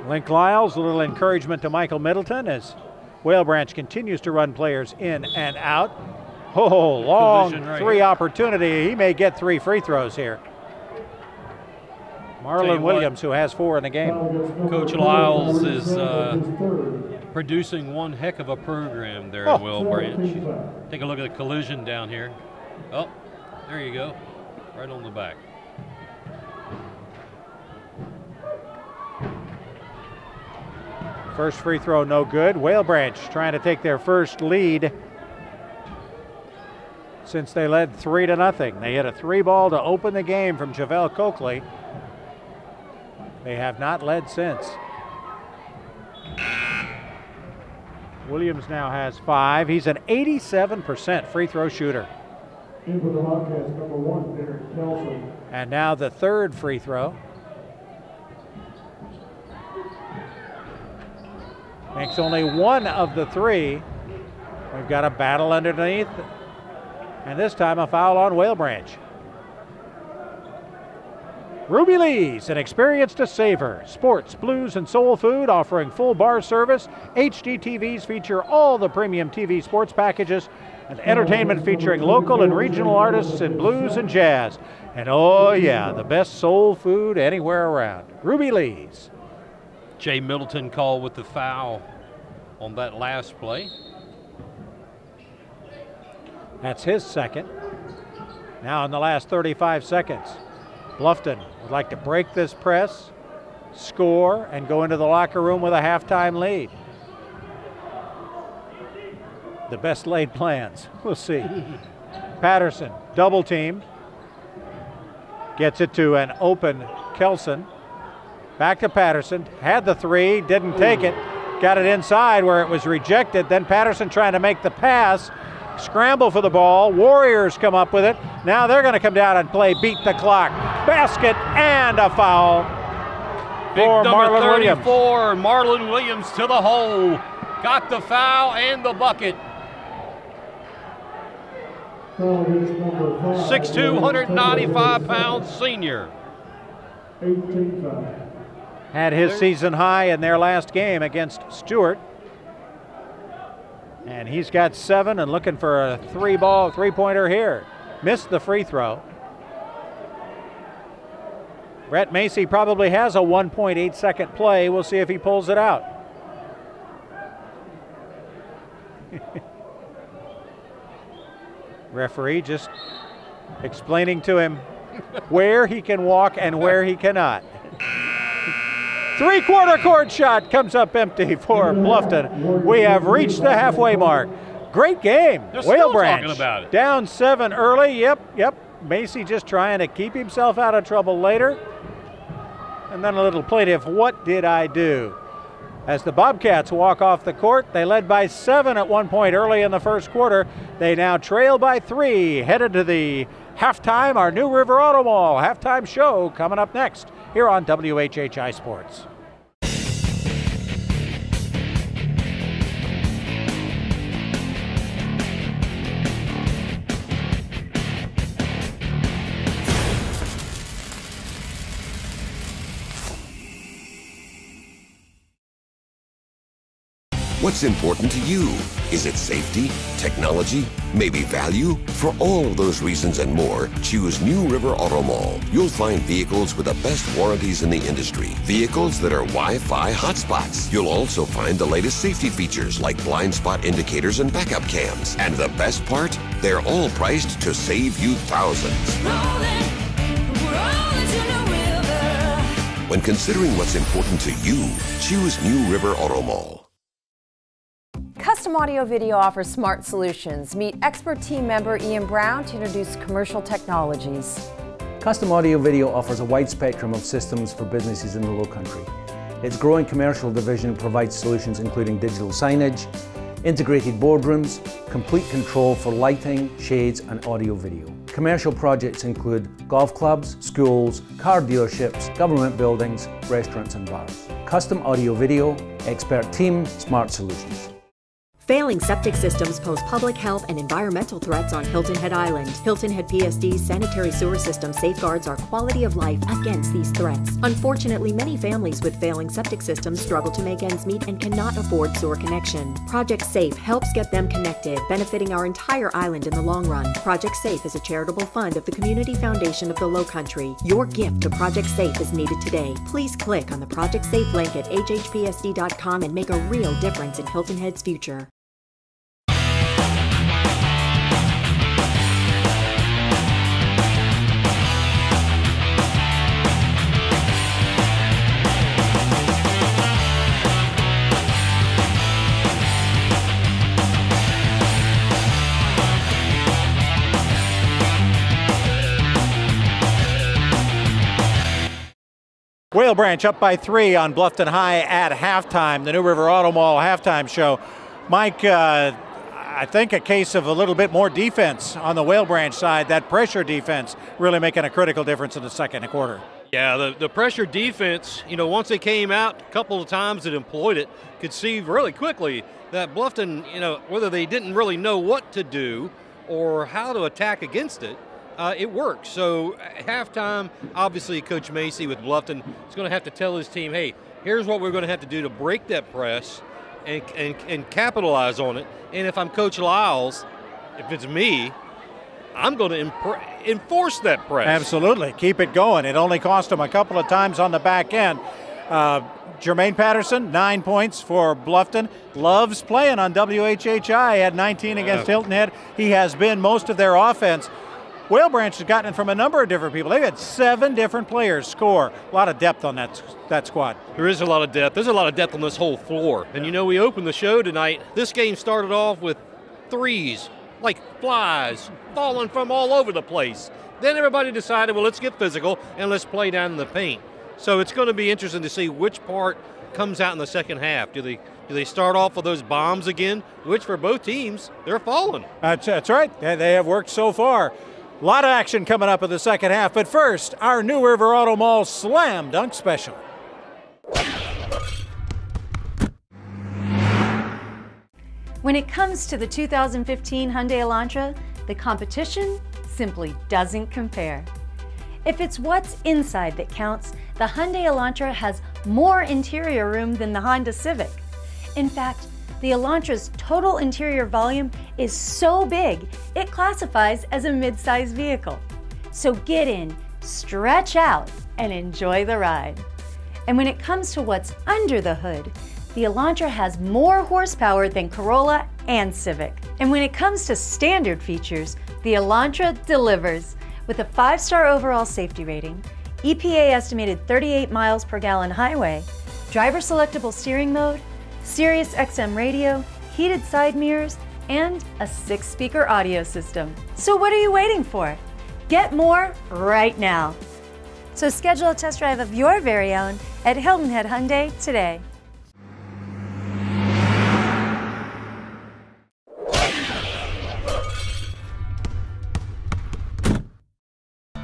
Link Lyles, a little encouragement to Michael Middleton as Whale Branch continues to run players in and out. Oh, long three opportunity. He may get 3 free throws here. Marlon Williams, who has 4 in the game. Coach Lyles is producing one heck of a program there in Whale Branch. Take a look at the collision down here. Oh, there you go. Right on the back. First free throw, no good. Whale Branch trying to take their first lead since they led 3-0. They hit a 3 ball to open the game from Javelle Coakley. They have not led since. Williams now has 5. He's an 87% free throw shooter. In for the Bobcats, number 1, Derek Kelson. And now the third free throw. Makes only 1 of the 3. We've got a battle underneath. And this time a foul on Whale Branch. Ruby Lee's, an experience to savor. Sports, blues, and soul food, offering full bar service. HD TVs feature all the premium TV sports packages and entertainment featuring local and regional artists in blues and jazz. And oh yeah, the best soul food anywhere around. Ruby Lee's. Jay Middleton called with the foul on that last play. That's his second. Now in the last 35 seconds, Bluffton would like to break this press, score, and go into the locker room with a halftime lead. The best laid plans. We'll see. Patterson, double teamed. Gets it to an open Kelson. Back to Patterson. Had the 3, didn't take it. Got it inside where it was rejected. Then Patterson trying to make the pass. Scramble for the ball. Warriors come up with it. Now they're going to come down and play beat the clock. Basket and a foul for number Marlon 34, Williams. Marlon Williams to the hole. Got the foul and the bucket. 6'2", 195-pound senior. 18-5. Had his season high in their last game against Stewart. And he's got 7 and looking for a three-pointer here. Missed the free throw. Brett Macy probably has a 1.8-second play. We'll see if he pulls it out. Referee just explaining to him where he can walk and where he cannot. Three-quarter court shot comes up empty for Bluffton. We have reached the halfway mark. Great game. They're Whale still Branch talking about it. down 7 early. Yep. Macy just trying to keep himself out of trouble later. And then a little plaintive, what did I do? As the Bobcats walk off the court, they led by 7 at one point early in the first quarter. They now trail by 3, headed to the halftime, our New River Auto Mall halftime show coming up next here on WHHI Sports. What's important to you? Is it safety, technology, maybe value? For all of those reasons and more, choose New River Auto Mall. You'll find vehicles with the best warranties in the industry. Vehicles that are Wi-Fi hotspots. You'll also find the latest safety features like blind spot indicators and backup cams. And the best part? They're all priced to save you thousands. When considering what's important to you, choose New River Auto Mall. Custom Audio Video offers smart solutions. Meet expert team member Ian Brown to introduce commercial technologies. Custom Audio Video offers a wide spectrum of systems for businesses in the Lowcountry. Its growing commercial division provides solutions including digital signage, integrated boardrooms, complete control for lighting, shades and audio video. Commercial projects include golf clubs, schools, car dealerships, government buildings, restaurants and bars. Custom Audio Video, expert team, smart solutions. Failing septic systems pose public health and environmental threats on Hilton Head Island. Hilton Head PSD's sanitary sewer system safeguards our quality of life against these threats. Unfortunately, many families with failing septic systems struggle to make ends meet and cannot afford sewer connection. Project SAFE helps get them connected, benefiting our entire island in the long run. Project SAFE is a charitable fund of the Community Foundation of the Lowcountry. Your gift to Project SAFE is needed today. Please click on the Project SAFE link at hhpsd.com and make a real difference in Hilton Head's future. Whale Branch up by 3 on Bluffton High at halftime. The New River Auto Mall halftime show. Mike, I think a case of a little bit more defense on the Whale Branch side, that pressure defense really making a critical difference in the second quarter. Yeah, the pressure defense, you know, once they came out a couple of times that employed it, could see really quickly that Bluffton, you know, whether they didn't really know what to do or how to attack against it, it worked. So at halftime, obviously Coach Macy with Bluffton is going to have to tell his team, hey, here's what we're going to have to do to break that press and capitalize on it. And if I'm Coach Lyles, if it's me, I'm going to enforce that press. Absolutely. Keep it going. It only cost them a couple of times on the back end. Jermaine Patterson, 9 points for Bluffton. Loves playing on WHHI. Had 19 against Hilton Head. He has been most of their offense. Whale Branch has gotten it from a number of different people. They've had 7 different players score. A lot of depth on that squad. There is a lot of depth. There's a lot of depth on this whole floor. And you know, we opened the show tonight. This game started off with threes, like flies, falling from all over the place. Then everybody decided, well, let's get physical and let's play down in the paint. So it's going to be interesting to see which part comes out in the second half. Do they start off with those bombs again, which for both teams, they're falling. That's right. They have worked so far. A lot of action coming up in the second half, but first, our New River Auto Mall Slam Dunk Special. When it comes to the 2015 Hyundai Elantra, the competition simply doesn't compare. If it's what's inside that counts, the Hyundai Elantra has more interior room than the Honda Civic. In fact, the Elantra's total interior volume is so big, it classifies as a mid-size vehicle. So get in, stretch out, and enjoy the ride. And when it comes to what's under the hood, the Elantra has more horsepower than Corolla and Civic. And when it comes to standard features, the Elantra delivers. With a 5-star overall safety rating, EPA estimated 38 miles per gallon highway, driver selectable steering mode, Sirius XM radio, heated side mirrors, and a 6-speaker audio system. So what are you waiting for? Get more right now. So schedule a test drive of your very own at Hilton Head Hyundai today.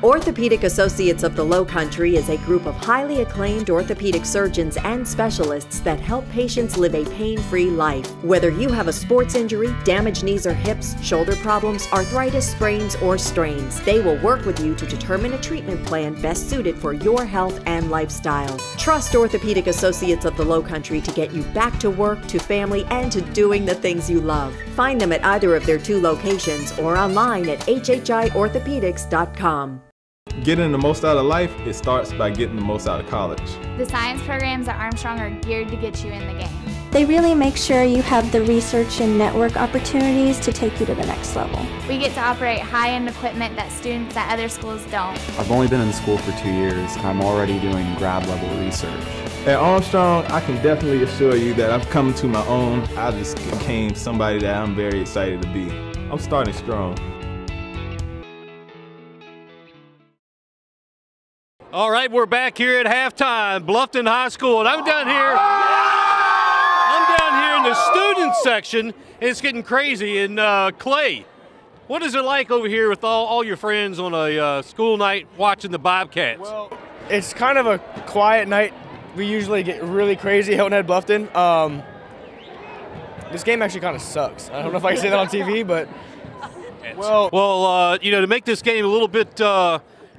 Orthopedic Associates of the Lowcountry is a group of highly acclaimed orthopedic surgeons and specialists that help patients live a pain-free life. Whether you have a sports injury, damaged knees or hips, shoulder problems, arthritis, sprains, or strains, they will work with you to determine a treatment plan best suited for your health and lifestyle. Trust Orthopedic Associates of the Lowcountry to get you back to work, to family, and to doing the things you love. Find them at either of their 2 locations or online at HHIorthopedics.com. Getting the most out of life, it starts by getting the most out of college. The science programs at Armstrong are geared to get you in the game. They really make sure you have the research and network opportunities to take you to the next level. We get to operate high-end equipment that students at other schools don't. I've only been in school for 2 years, and I'm already doing grad-level research. At Armstrong, I can definitely assure you that I've come to my own. I just became somebody that I'm very excited to be. I'm starting strong. All right, we're back here at halftime, Bluffton High School, and I'm down here in the student section, and it's getting crazy. And Clay, what is it like over here with all your friends on a school night watching the Bobcats? Well, it's kind of a quiet night. We usually get really crazy Hilton Head Bluffton. This game actually kind of sucks. I don't know if I can say that on TV, but well, you know, to make this game a little bit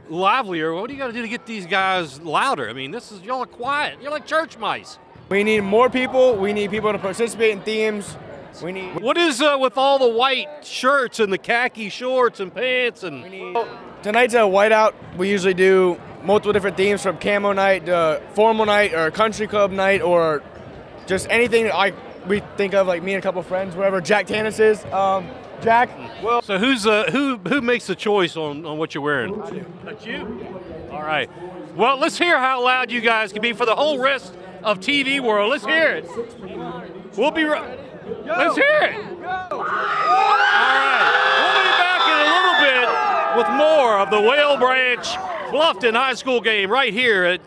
livelier, what do you got to do to get these guys louder? I mean, y'all are quiet. You're like church mice. We need more people. We need people to participate in themes. What is with all the white shirts and the khaki shorts and pants and? Tonight's a whiteout. We usually do multiple different themes, from camo night to formal night or country club night, or just anything we think of, like me and a couple friends, wherever Jack Tannis is. Jack. Well, so who makes the choice on what you're wearing? I do. That's you? All right. Well, let's hear how loud you guys can be for the whole rest of TV world. Let's hear it. We'll be right. Let's hear it. All right. We'll be back in a little bit with more of the Whale Branch Bluffton High School game right here at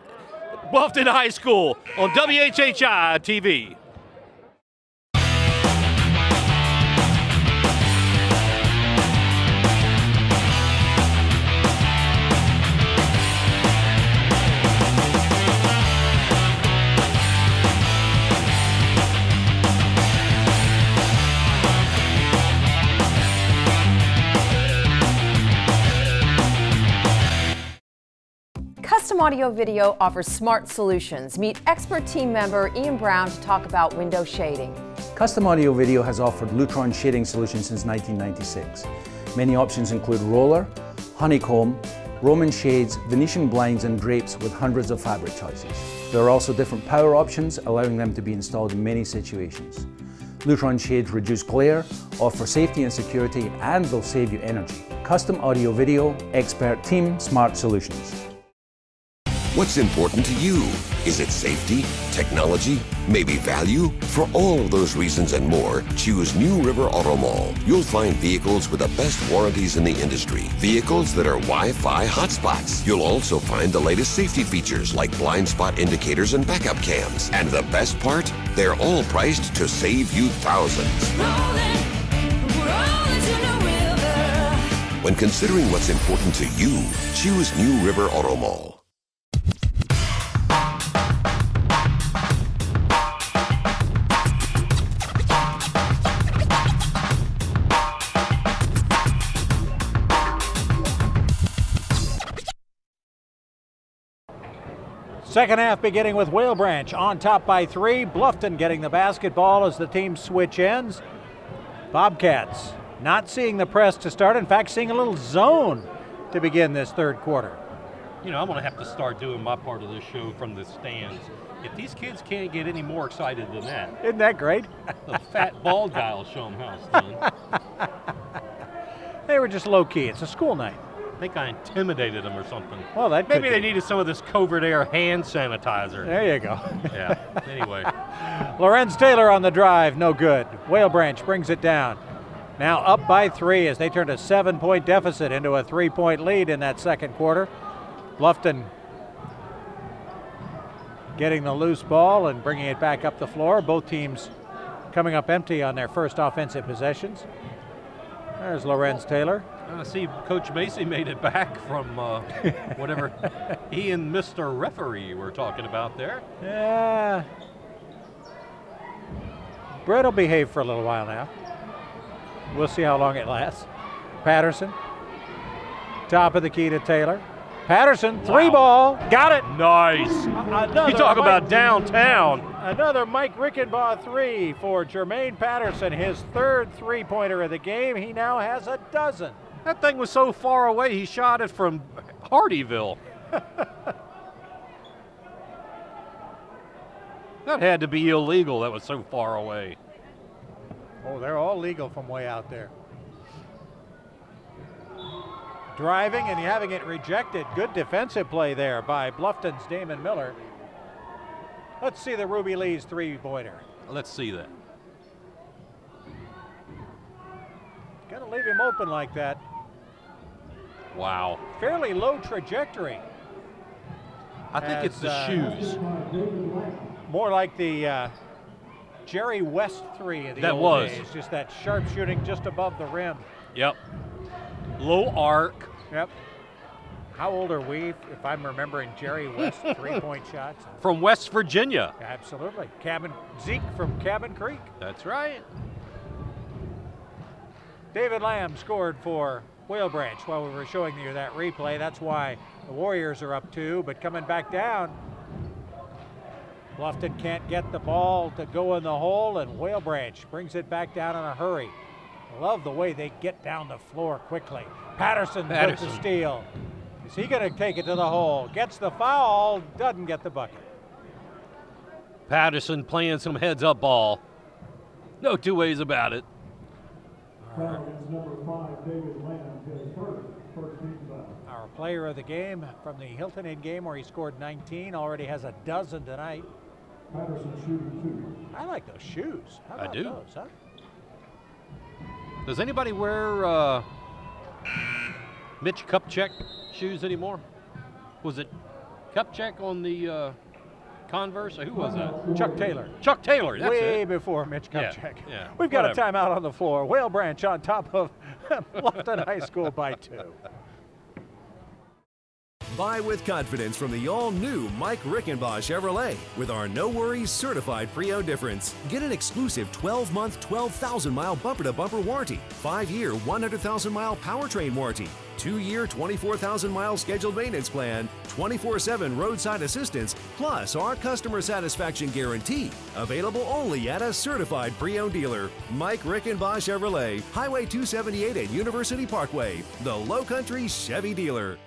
Bluffton High School on WHHI-TV. Custom Audio Video offers smart solutions. Meet expert team member Ian Brown to talk about window shading. Custom Audio Video has offered Lutron shading solutions since 1996. Many options include roller, honeycomb, Roman shades, Venetian blinds and drapes with hundreds of fabric choices. There are also different power options, allowing them to be installed in many situations. Lutron shades reduce glare, offer safety and security, and they'll save you energy. Custom Audio Video, expert team, smart solutions. What's important to you? Is it safety, technology, maybe value? For all of those reasons and more, choose New River Auto Mall. You'll find vehicles with the best warranties in the industry. Vehicles that are Wi-Fi hotspots. You'll also find the latest safety features like blind spot indicators and backup cams. And the best part? They're all priced to save you thousands. When considering what's important to you, choose New River Auto Mall. Second half beginning with Whale Branch on top by 3. Bluffton getting the basketball as the teams switch ends. Bobcats not seeing the press to start. In fact, seeing a little zone to begin this third quarter. You know, I'm going to have to start doing my part of this show from the stands. If these kids can't get any more excited than that. Isn't that great? The fat bald guy will show them how it's done. They were just low key. It's a school night. I think I intimidated them or something. Well, that maybe they needed some of this covert air hand sanitizer. There you go. Yeah. Anyway, Lorenz Taylor on the drive, no good. Whale Branch brings it down. Now up by 3 as they turn a 7-point deficit into a 3-point lead in that second quarter. Bluffton getting the loose ball and bringing it back up the floor. Both teams coming up empty on their first offensive possessions. There's Lorenz Taylor. I see Coach Macy made it back from whatever he and Mr. Referee were talking about there. Yeah. Brett will behave for a little while now. We'll see how long it lasts. Patterson, top of the key to Taylor. Patterson, three ball, got it. Nice. You talk about downtown. Another Mike Rickenbaugh 3 for Jermaine Patterson, his third three-pointer of the game. He now has a dozen. That thing was so far away, he shot it from Hardyville. That had to be illegal, that was so far away. Oh, they're all legal from way out there. Driving and having it rejected. Good defensive play there by Bluffton's Damon Miller. Let's see the Ruby Lee's three-pointer. Let's see that. Got to leave him open like that. Wow. Fairly low trajectory. I think it's the shoes. More like the Jerry West 3 of the old days. Just that sharp shooting just above the rim. Yep. Low arc. Yep. How old are we, if I'm remembering Jerry West three-point shots? From West Virginia. Absolutely. Zeke from Cabin Creek. That's right. David Lamb scored for Whale Branch while we were showing you that replay. That's why the Warriors are up 2, but coming back down. Bluffton can't get the ball to go in the hole, and Whale Branch brings it back down in a hurry. Love the way they get down the floor quickly. Patterson with the steal. Is he going to take it to the hole? Gets the foul, doesn't get the bucket. Patterson playing some heads-up ball. No two ways about it. Our player of the game from the Hilton in game where he scored 19, already has a dozen tonight. Patterson shooting 2. I like those shoes. How about those, huh? Does anybody wear Mitch Kupchak shoes anymore? Was it Kupchak on the Converse? Or who was that? Chuck Taylor. Chuck Taylor, that's Way before Mitch Kupchak. Yeah. We've got a timeout on the floor. Whale Branch on top of Bluffton High School by 2. Buy with confidence from the all-new Mike Rickenbaugh Chevrolet with our No Worries Certified Pre-Owned difference. Get an exclusive 12-month, 12,000-mile bumper-to-bumper warranty, 5-year, 100,000-mile powertrain warranty, 2-year, 24,000-mile scheduled maintenance plan, 24/7 roadside assistance, plus our customer satisfaction guarantee. Available only at a certified pre-owned dealer. Mike Rickenbaugh Chevrolet, Highway 278 at University Parkway, the Lowcountry Chevy dealer.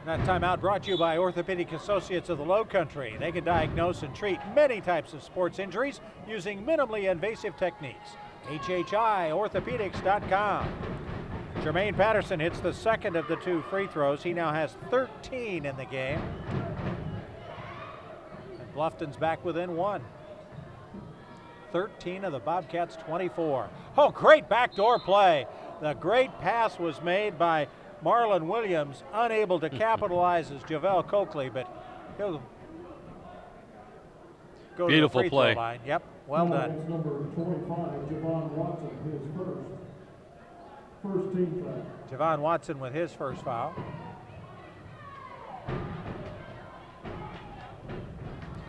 That timeout brought to you by Orthopedic Associates of the Lowcountry. They can diagnose and treat many types of sports injuries using minimally invasive techniques. WHHIorthopedics.com. Jermaine Patterson hits the second of the 2 free throws. He now has 13 in the game. And Bluffton's back within 1. 13 of the Bobcats' 24. Oh, great backdoor play. The great pass was made by Marlon Williams, unable to capitalize as Javel Coakley, but he'll go beautiful to the free play. Throw line. Yep, well done. Number 25, Javon Watson, his first team foul. Javon Watson with his first foul.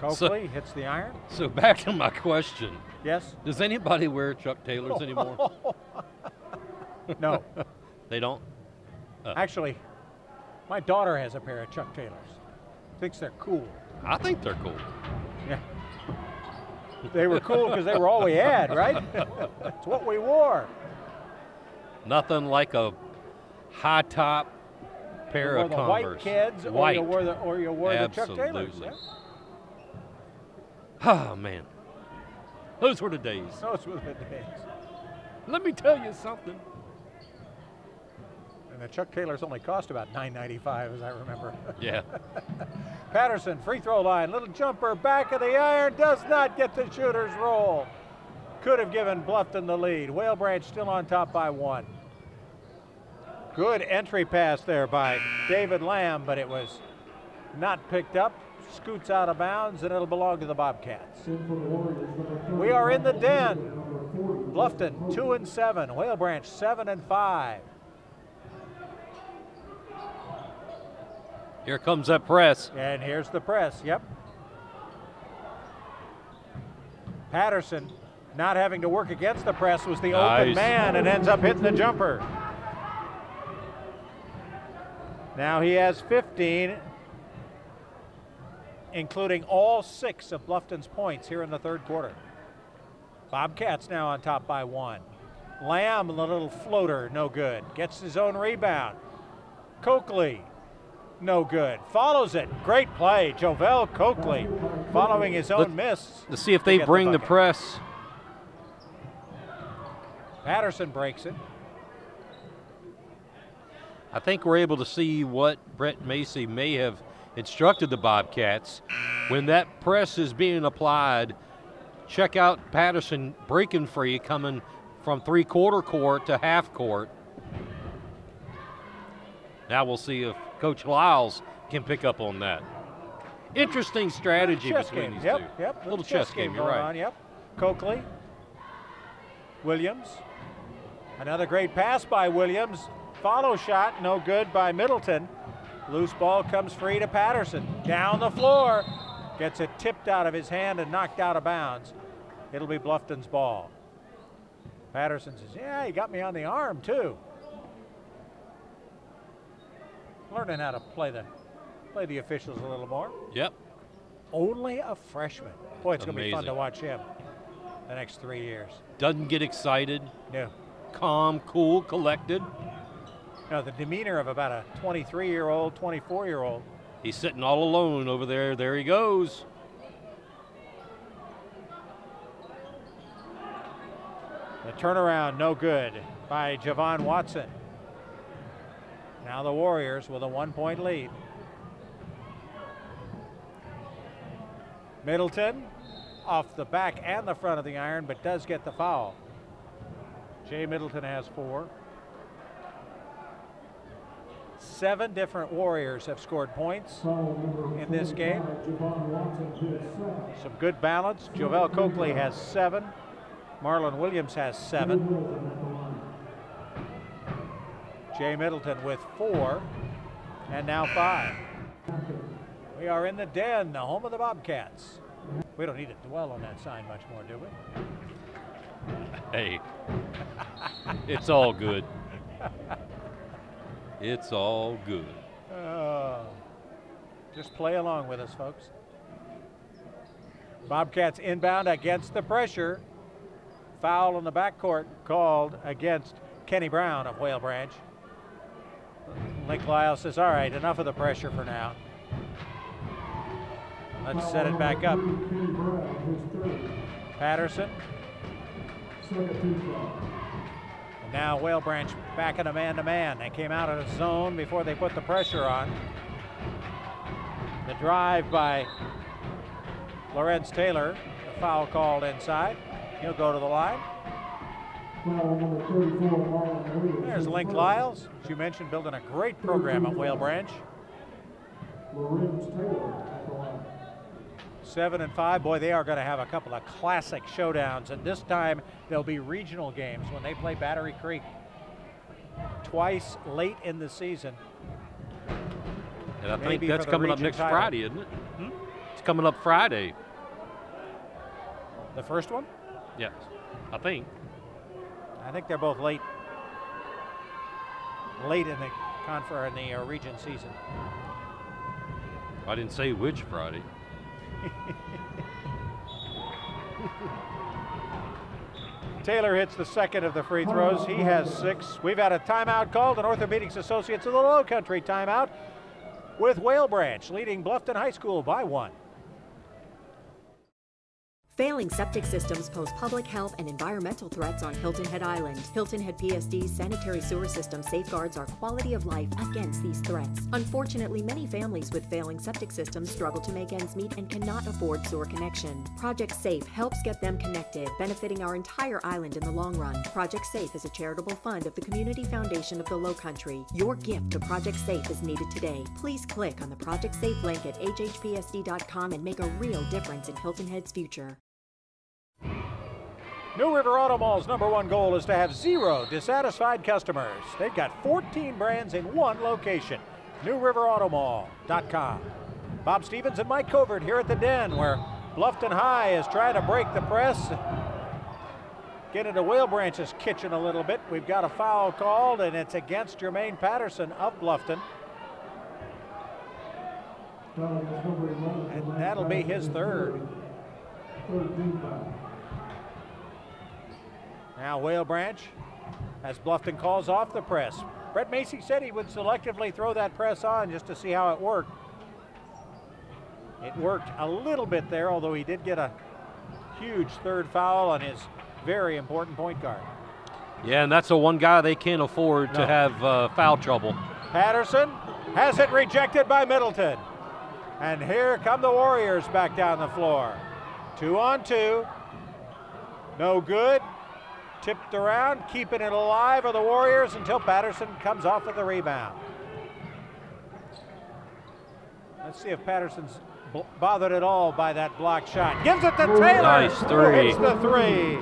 Coakley hits the iron. So back to my question. Yes? Does anybody wear Chuck Taylors anymore? No. They don't? Actually, my daughter has a pair of Chuck Taylors. Thinks they're cool. I think they're cool. Yeah. They were cool because they were all we had, right? It's what we wore. Nothing like a high top pair of the Converse. White kids, White. or you wore the Chuck Taylors. Absolutely. Yeah? Oh, man. Those were the days. Those were the days. Let me tell you something. And the Chuck Taylors only cost about $9.95, as I remember. Yeah. Patterson, free throw line, little jumper, back of the iron, does not get the shooter's roll. Could have given Bluffton the lead. Whale Branch still on top by 1. Good entry pass there by David Lamb, but it was not picked up. Scoots out of bounds, and it'll belong to the Bobcats. We are in the den. Bluffton 2-7, Whale Branch 7-5. Here comes that press. And here's the press, yep. Patterson, not having to work against the press, was the open man and ends up hitting the jumper. Now he has 15, including all 6 of Bluffton's points here in the third quarter. Bobcats now on top by 1. Lamb, the little floater, no good. Gets his own rebound. Coakley, no good. Follows it. Great play. Javel Coakley following his own miss. Let's see if they bring the press. Patterson breaks it. I think we're able to see what Brett Macy may have instructed the Bobcats. When that press is being applied, check out Patterson breaking free, coming from 3/4 court to half court. Now we'll see if Coach Lyles can pick up on that. Interesting strategy between these two. Yep. Little chess game, you're right. On, yep. Coakley, Williams. Another great pass by Williams. Follow shot, no good by Middleton. Loose ball comes free to Patterson. Down the floor. Gets it tipped out of his hand and knocked out of bounds. It'll be Bluffton's ball. Patterson says, yeah, he got me on the arm too. Learning how to play the officials a little more. Yep. Only a freshman. Boy, it's going to be fun Amazing. to watch him the next 3 years. Doesn't get excited. No. Calm, cool, collected. No, the demeanor of about a 23-year-old, 24-year-old. He's sitting all alone over there. There he goes. The turnaround, no good by Javon Watson. Now the Warriors with a 1-point lead. Middleton off the back and the front of the iron, but does get the foul. Jay Middleton has 4. 7 different Warriors have scored points in this game. Some good balance. Jovel Coakley has 7. Marlon Williams has 7. Jay Middleton with 4. And now 5. We are in the Den, the home of the Bobcats. We don't need to dwell on that sign much more, do we? Hey, it's all good. It's all good. Just play along with us, folks. Bobcats inbound against the pressure. Foul in the backcourt called against Kenny Brown of Whale Branch. Link Lyle says, all right, enough of the pressure for now. Let's set it back up. Patterson. And now Whale Branch back in a man-to-man. They came out of the zone before they put the pressure on. The drive by Lorenz Taylor. The foul called inside. He'll go to the line. There's Link Lyles, as you mentioned, building a great program at Whale Branch. 7 and 5, boy, they are going to have a couple of classic showdowns, and this time there'll be regional games when they play Battery Creek twice late in the season. And I think that's coming up next Friday, isn't it? It's coming up Friday. The first one? Yes, I think. I think they're both late in the region season. I didn't say which Friday. Taylor hits the second of the free throws. He has 6. We've had a timeout called, an Orthopedics Associates of the Lowcountry timeout, with Whale Branch leading Bluffton High School by 1. Failing septic systems pose public health and environmental threats on Hilton Head Island. Hilton Head PSD's sanitary sewer system safeguards our quality of life against these threats. Unfortunately, many families with failing septic systems struggle to make ends meet and cannot afford sewer connection. Project SAFE helps get them connected, benefiting our entire island in the long run. Project SAFE is a charitable fund of the Community Foundation of the Lowcountry. Your gift to Project SAFE is needed today. Please click on the Project SAFE link at hhpsd.com and make a real difference in Hilton Head's future. New River Auto Mall's #1 goal is to have 0 dissatisfied customers. They've got 14 brands in one location. NewRiverAutomall.com. Bob Stevens and Mike Covert here at the Den, where Bluffton High is trying to break the press. Get into Whale Branch's kitchen a little bit. We've got a foul called, and it's against Jermaine Patterson of Bluffton. And that'll be his 3rd. Now Whale Branch, as Bluffton calls off the press. Brett Macy said he would selectively throw that press on just to see how it worked. It worked a little bit there, although he did get a huge 3rd foul on his very important point guard. Yeah, and that's the one guy they can't afford to have foul trouble. Patterson has it rejected by Middleton. And here come the Warriors back down the floor. 2 on 2. No good. Tipped around, keeping it alive are the Warriors until Patterson comes off with the rebound. Let's see if Patterson's bothered at all by that block shot. Gives it to Taylor. Nice 3. Hits the 3.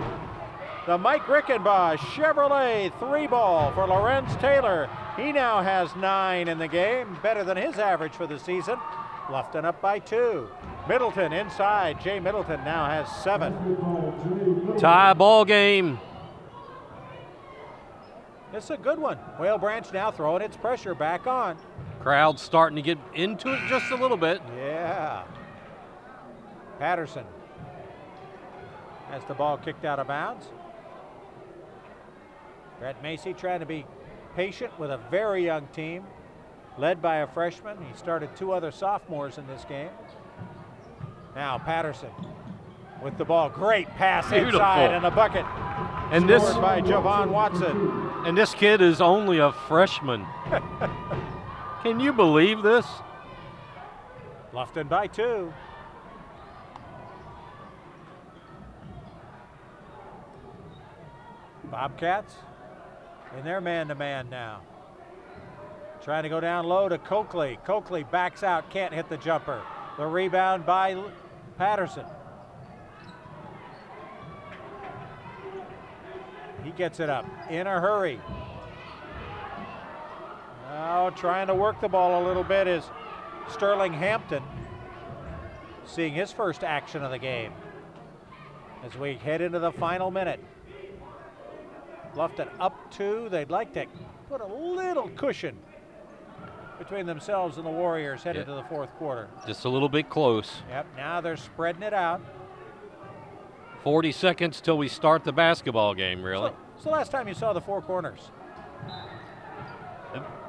The Mike Rickenbaugh Chevrolet 3-ball for Lorenz Taylor. He now has 9 in the game, better than his average for the season. Bluffton up by 2. Middleton inside. Jay Middleton now has 7. Tie ball game. It's a good one. Whale Branch now throwing its pressure back on. Crowd starting to get into it just a little bit. Yeah. Patterson has the ball kicked out of bounds. Brett Macy trying to be patient with a very young team, led by a freshman. He started 2 other sophomores in this game. Now Patterson with the ball. Great pass inside and a bucket. And scored by Javon Watson. And this kid is only a freshman. Can you believe this? Bluffton by 2. Bobcats in their man-to-man now. Trying to go down low to Coakley. Coakley backs out, can't hit the jumper. The rebound by Patterson. He gets it up in a hurry. Now trying to work the ball a little bit is Sterling Hampton, seeing his first action of the game as we head into the final minute. Bluffton up 2. They'd like to put a little cushion between themselves and the Warriors headed to the fourth quarter. Just a little bit close. Yep, now they're spreading it out. 40 seconds till we start the basketball game, really. So, it's the last time you saw the four corners.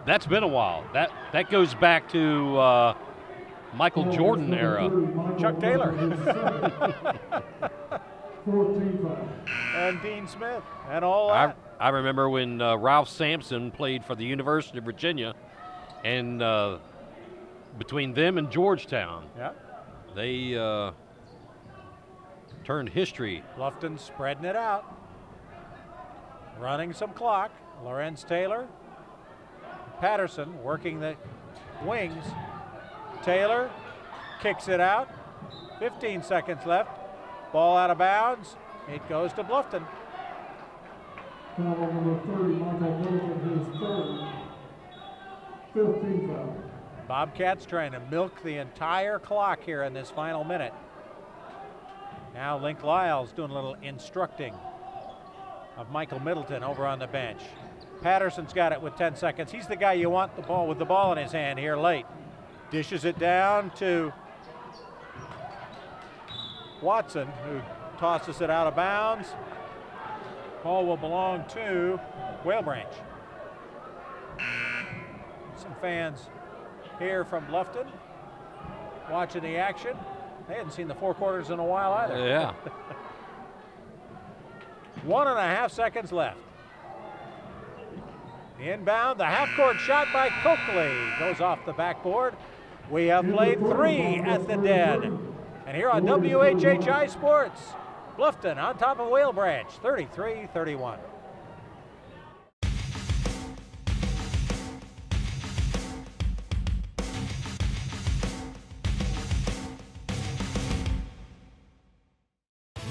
That's been a while. That goes back to Michael Jordan era. Chuck Taylor. And Dean Smith and all that. I remember when Ralph Sampson played for the University of Virginia, and between them and Georgetown, they turned history. Bluffton spreading it out, running some clock. Lorenz Taylor, Patterson working the wings. Taylor kicks it out. 15 seconds left. Ball out of bounds. It goes to Bluffton. Foul number 30, Michael Middleton, his third. 15 foul. Bobcats trying to milk the entire clock here in this final minute. Now Link Lyles doing a little instructing of Michael Middleton over on the bench. Patterson's got it with 10 seconds. He's the guy you want the ball with the ball in his hand here late. Dishes it down to Watson, who tosses it out of bounds. Ball will belong to Whale Branch. Some fans here from Bluffton watching the action. They hadn't seen the four quarters in a while either. Yeah. 1.5 seconds left. Inbound, the half-court shot by Coakley goes off the backboard. We have played 3 at the Den. And here on WHHI Sports, Bluffton on top of Whale Branch, 33-31.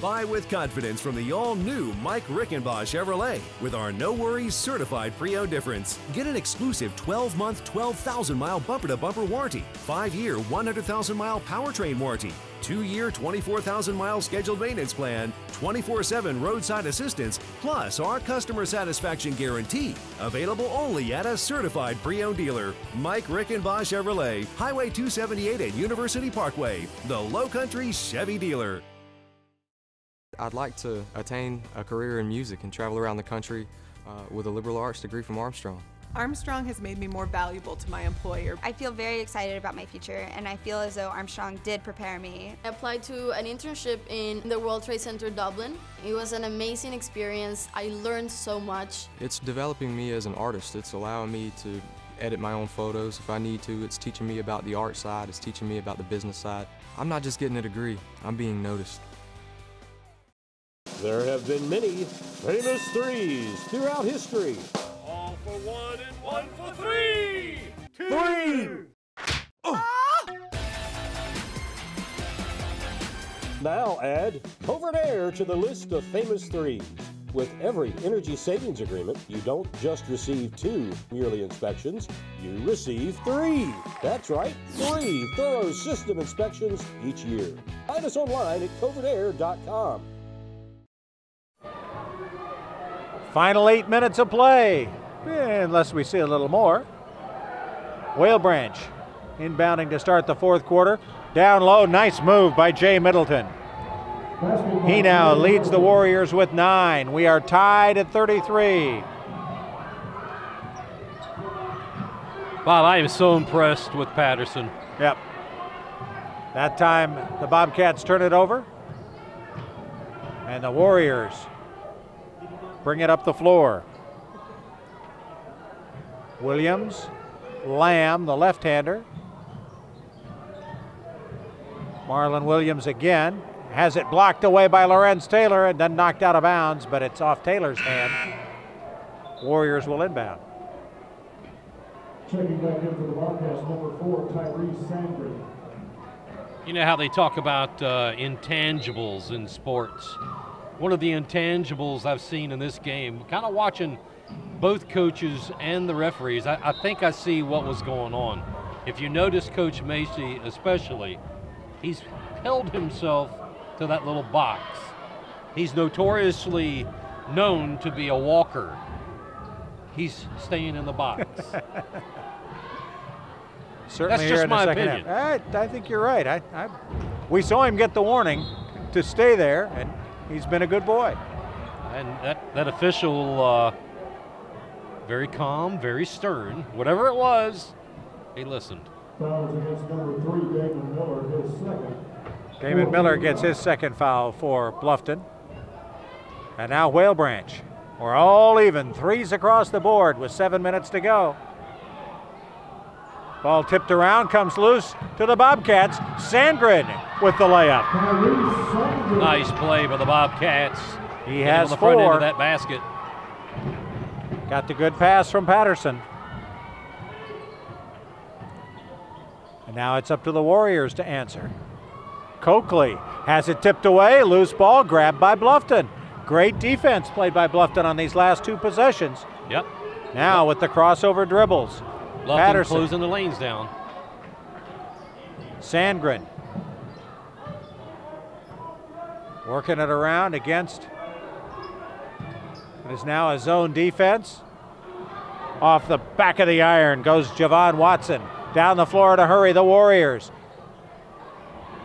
Buy with confidence from the all-new Mike Rickenbosch Chevrolet with our No Worries Certified Pre-Owned Difference. Get an exclusive 12-month, 12,000-mile bumper-to-bumper warranty, 5-year, 100,000-mile powertrain warranty, 2-year, 24,000-mile scheduled maintenance plan, 24/7 roadside assistance, plus our customer satisfaction guarantee. Available only at a certified pre-owned dealer. Mike Rickenbosch Chevrolet, Highway 278 at University Parkway, the Lowcountry Chevy dealer. I'd like to attain a career in music and travel around the country with a liberal arts degree from Armstrong. Armstrong has made me more valuable to my employer. I feel very excited about my future, and I feel as though Armstrong did prepare me. I applied to an internship in the World Trade Center Dublin. It was an amazing experience. I learned so much. It's developing me as an artist. It's allowing me to edit my own photos if I need to. It's teaching me about the art side. It's teaching me about the business side. I'm not just getting a degree, I'm being noticed. There have been many famous threes throughout history. All for one and one for three. Three! Now add Beaufort Air to the list of famous threes. With every energy savings agreement, you don't just receive 2 yearly inspections, you receive 3. That's right, 3 thorough system inspections each year. Find us online at BeaufortAir.com. Final 8 minutes of play, unless we see a little more. Whale Branch inbounding to start the fourth quarter. Down low, nice move by Jay Middleton. He now leads the Warriors with 9. We are tied at 33. Bob, I am so impressed with Patterson. Yep. That time the Bobcats turn it over. And the Warriors bring it up the floor. Williams, Lamb, the left-hander. Marlon Williams again. Has it blocked away by Lorenz Taylor and then knocked out of bounds, but it's off Taylor's hand. Warriors will inbound. Checking back in for the Bobcats, number 4, Tyrese Sandgren. You know how they talk about intangibles in sports. One of the intangibles I've seen in this game, kind of watching both coaches and the referees, I think I see what was going on. If you notice Coach Macy especially, he's held himself to that little box. He's notoriously known to be a walker. He's staying in the box. Certainly That's here just in the my second opinion. half. I think you're right. We saw him get the warning to stay there, and he's been a good boy. And that official, very calm, very stern, whatever it was, he listened. Fouls against number 3, Damon Miller, his second. Damon Miller gets his second foul for Bluffton. And now Whale Branch. We're all even. Threes across the board with 7 minutes to go. Ball tipped around, comes loose to the Bobcats. Sandgren with the layup. Nice play by the Bobcats. He Getting has on the front end 4. of that basket. Got the good pass from Patterson. And now it's up to the Warriors to answer. Coakley has it tipped away. Loose ball grabbed by Bluffton. Great defense played by Bluffton on these last 2 possessions. Yep. Now with the crossover dribbles. Bluffton Patterson closing the lanes down. Sandgren working it around against what is now a zone defense. Off the back of the iron goes Javon Watson. Down the floor to hurry the Warriors.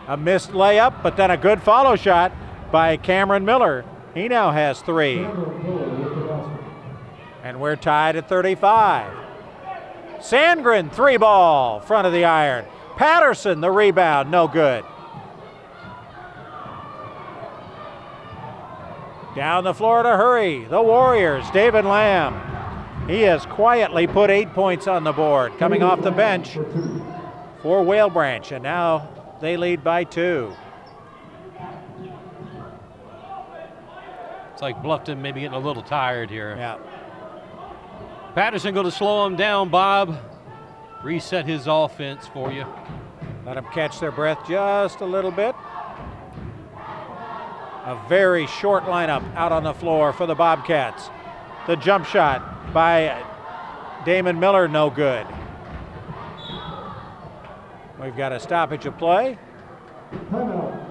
A missed layup, but then a good follow shot by Cameron Miller. He now has 3. And we're tied at 35. Sandgren, 3 ball, front of the iron. Patterson, the rebound, no good. Down the floor to hurry, the Warriors, David Lamb. He has quietly put 8 points on the board, coming off the bench for Whale Branch, and now they lead by 2. It's like Bluffton maybe getting a little tired here. Yeah. Patterson going to slow him down, Bob. Reset his offense for you. Let them catch their breath just a little bit. A very short lineup out on the floor for the Bobcats. The jump shot by Damon Miller, no good. We've got a stoppage of play.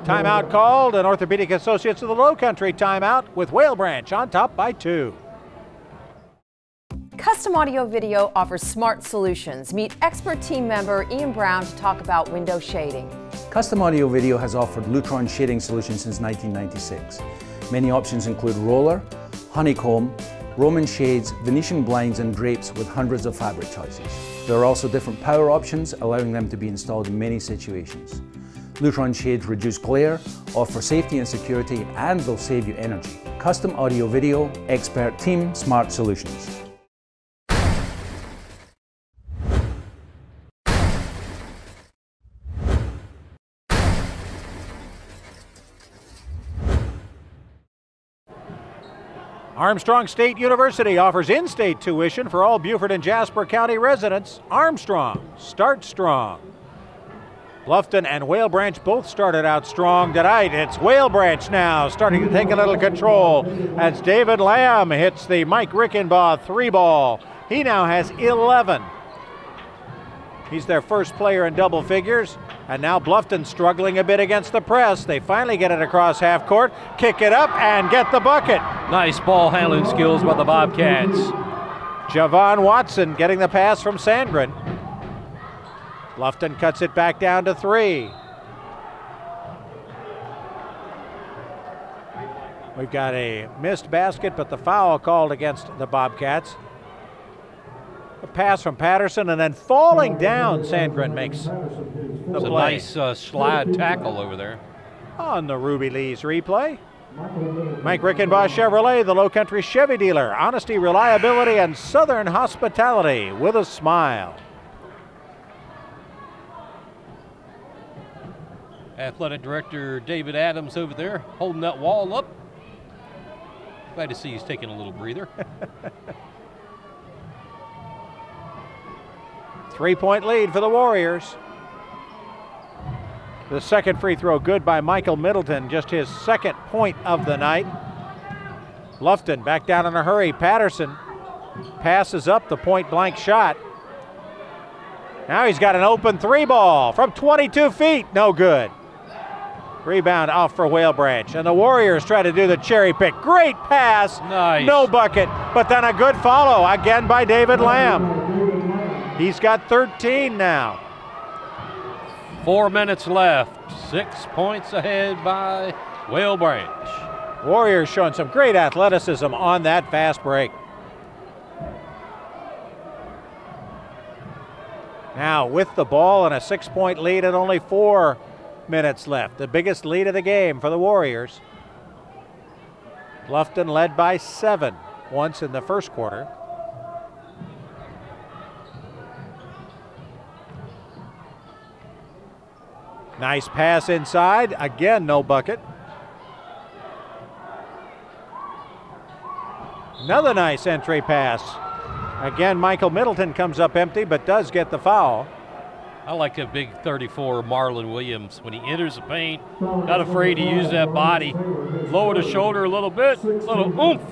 Timeout called, and Orthopedic Associates of the Lowcountry timeout with Whale Branch on top by 2. Custom Audio Video offers smart solutions. Meet expert team member Ian Brown to talk about window shading. Custom Audio Video has offered Lutron shading solutions since 1996. Many options include roller, honeycomb, Roman shades, Venetian blinds and drapes with hundreds of fabric choices. There are also different power options, allowing them to be installed in many situations. Lutron shades reduce glare, offer safety and security, and they'll save you energy. Custom Audio Video, expert team, smart solutions. Armstrong State University offers in-state tuition for all Beaufort and Jasper County residents. Armstrong, start strong. Bluffton and Whale Branch both started out strong tonight. It's Whale Branch now starting to take a little control as David Lamb hits the Mike Rickenbaugh 3-ball. He now has 11. He's their first player in double figures. And now Bluffton struggling a bit against the press. They finally get it across half court, kick it up, and get the bucket. Nice ball handling skills by the Bobcats. Javon Watson getting the pass from Sandgren. Bluffton cuts it back down to 3. We've got a missed basket, but the foul called against the Bobcats. A pass from Patterson, and then falling down, Sandgren makes the play. A nice slide tackle over there. On the Ruby Lee's replay. Mike Rickenbaugh Chevrolet, the Lowcountry Chevy dealer. Honesty, reliability, and Southern hospitality with a smile. Athletic Director David Adams over there holding that wall up. Glad to see he's taking a little breather. 3-point lead for the Warriors. The second free throw good by Michael Middleton, just his second point of the night. Bluffton back down in a hurry. Patterson passes up the point blank shot. Now he's got an open three ball from 22 feet, no good. Rebound off for Whale Branch, and the Warriors try to do the cherry pick. Great pass, nice. No bucket, but then a good follow again by David Lamb. He's got 13 now. 4 minutes left, 6 points ahead by Whale Branch. Warriors showing some great athleticism on that fast break. Now with the ball and a 6-point lead and only 4 minutes left. The biggest lead of the game for the Warriors. Bluffton led by 7 once in the first quarter. Nice pass inside. Again, no bucket. Another nice entry pass. Again, Michael Middleton comes up empty, but does get the foul. I like a big 34 Marlon Williams. When he enters the paint, not afraid to use that body. Lower the shoulder a little bit, little oomph.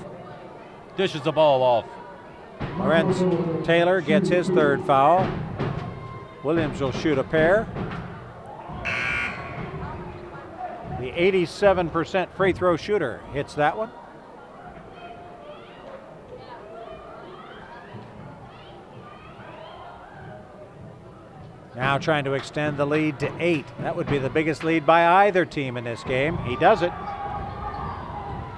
Dishes the ball off. Lorenz Taylor gets his third foul. Williams will shoot a pair. The 87% free throw shooter hits that one. Now trying to extend the lead to 8. That would be the biggest lead by either team in this game. He does it.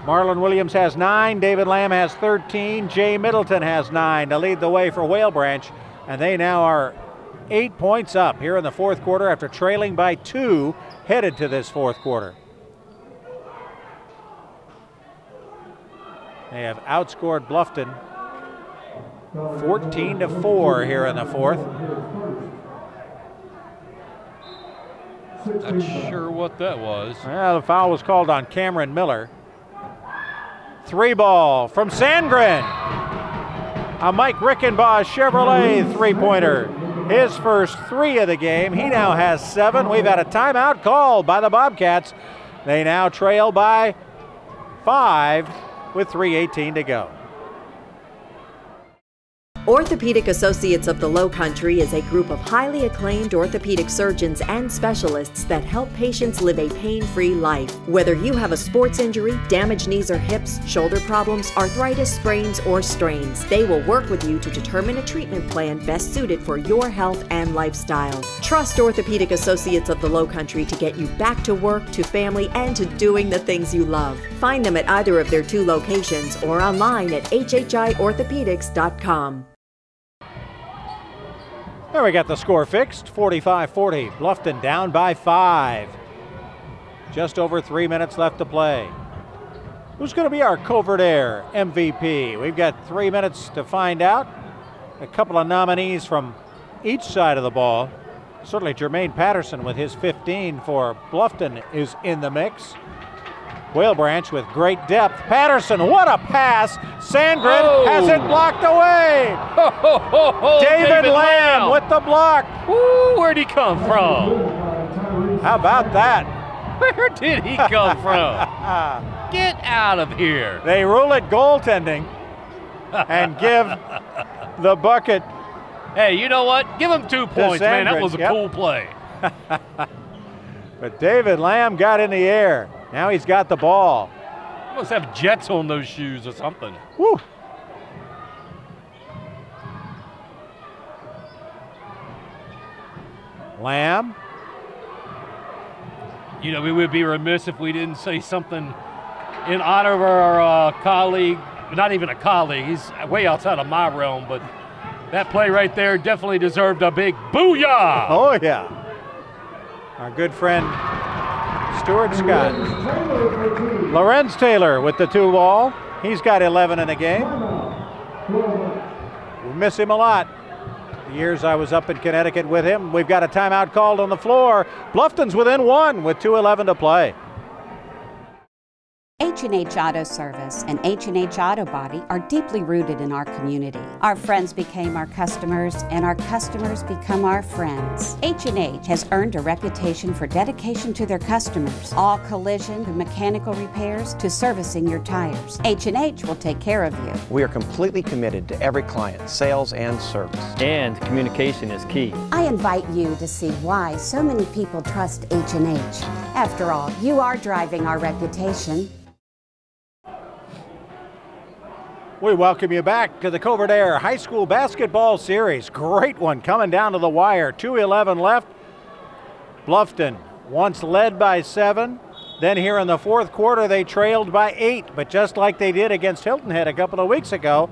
Marlon Williams has 9, David Lamb has 13, Jay Middleton has 9 to lead the way for Whale Branch, and they now are 8 points up here in the fourth quarter after trailing by 2 headed to this fourth quarter. They have outscored Bluffton 14-4 here in the fourth. Not sure what that was. Well, the foul was called on Cameron Miller. 3 ball from Sandgren. A Mike Rickenbaugh Chevrolet three-pointer. His first 3 of the game. He now has 7. We've had a timeout called by the Bobcats. They now trail by 5 with 3:18 to go. Orthopedic Associates of the Lowcountry is a group of highly acclaimed orthopedic surgeons and specialists that help patients live a pain-free life. Whether you have a sports injury, damaged knees or hips, shoulder problems, arthritis, sprains, or strains, they will work with you to determine a treatment plan best suited for your health and lifestyle. Trust Orthopedic Associates of the Lowcountry to get you back to work, to family, and to doing the things you love. Find them at either of their 2 locations or online at WHHIorthopedics.com. There we got the score fixed, 45-40. Bluffton down by 5. Just over 3 minutes left to play. Who's going to be our Covert Air MVP? We've got 3 minutes to find out. A couple of nominees from each side of the ball. Certainly Jermaine Patterson with his 15 for Bluffton is in the mix. Whale Branch with great depth. Patterson, what a pass! Sandgren has it blocked away! David Lamb with the block. Ooh, where'd he come from? How about that? Where did he come from? Get out of here. They rule it goaltending and give the bucket. Hey, you know what? Give him 2 points, man. That was a cool play. But David Lamb got in the air. Now he's got the ball. He must have jets on those shoes or something. Woo. Lamb. You know, we would be remiss if we didn't say something in honor of our colleague, not even a colleague, he's way outside of my realm, but that play right there definitely deserved a big booyah. Oh, yeah. Our good friend Stuart Scott. Lorenz Taylor with the 2 ball. He's got 11 in the game. We miss him a lot. The years I was up in Connecticut with him. We've got a timeout called on the floor. Bluffton's within 1 with 2:11 to play. H&H Auto Service and H&H Auto Body are deeply rooted in our community. Our friends became our customers, and our customers become our friends. H&H has earned a reputation for dedication to their customers. All collision and mechanical repairs to servicing your tires. H&H will take care of you. We are completely committed to every client, sales and service. And communication is key. I invite you to see why so many people trust H&H. After all, you are driving our reputation. We welcome you back to the Covert Air High School Basketball Series. Great one coming down to the wire. 2:11 left. Bluffton once led by 7. Then here in the fourth quarter, they trailed by 8. But just like they did against Hilton Head a couple of weeks ago,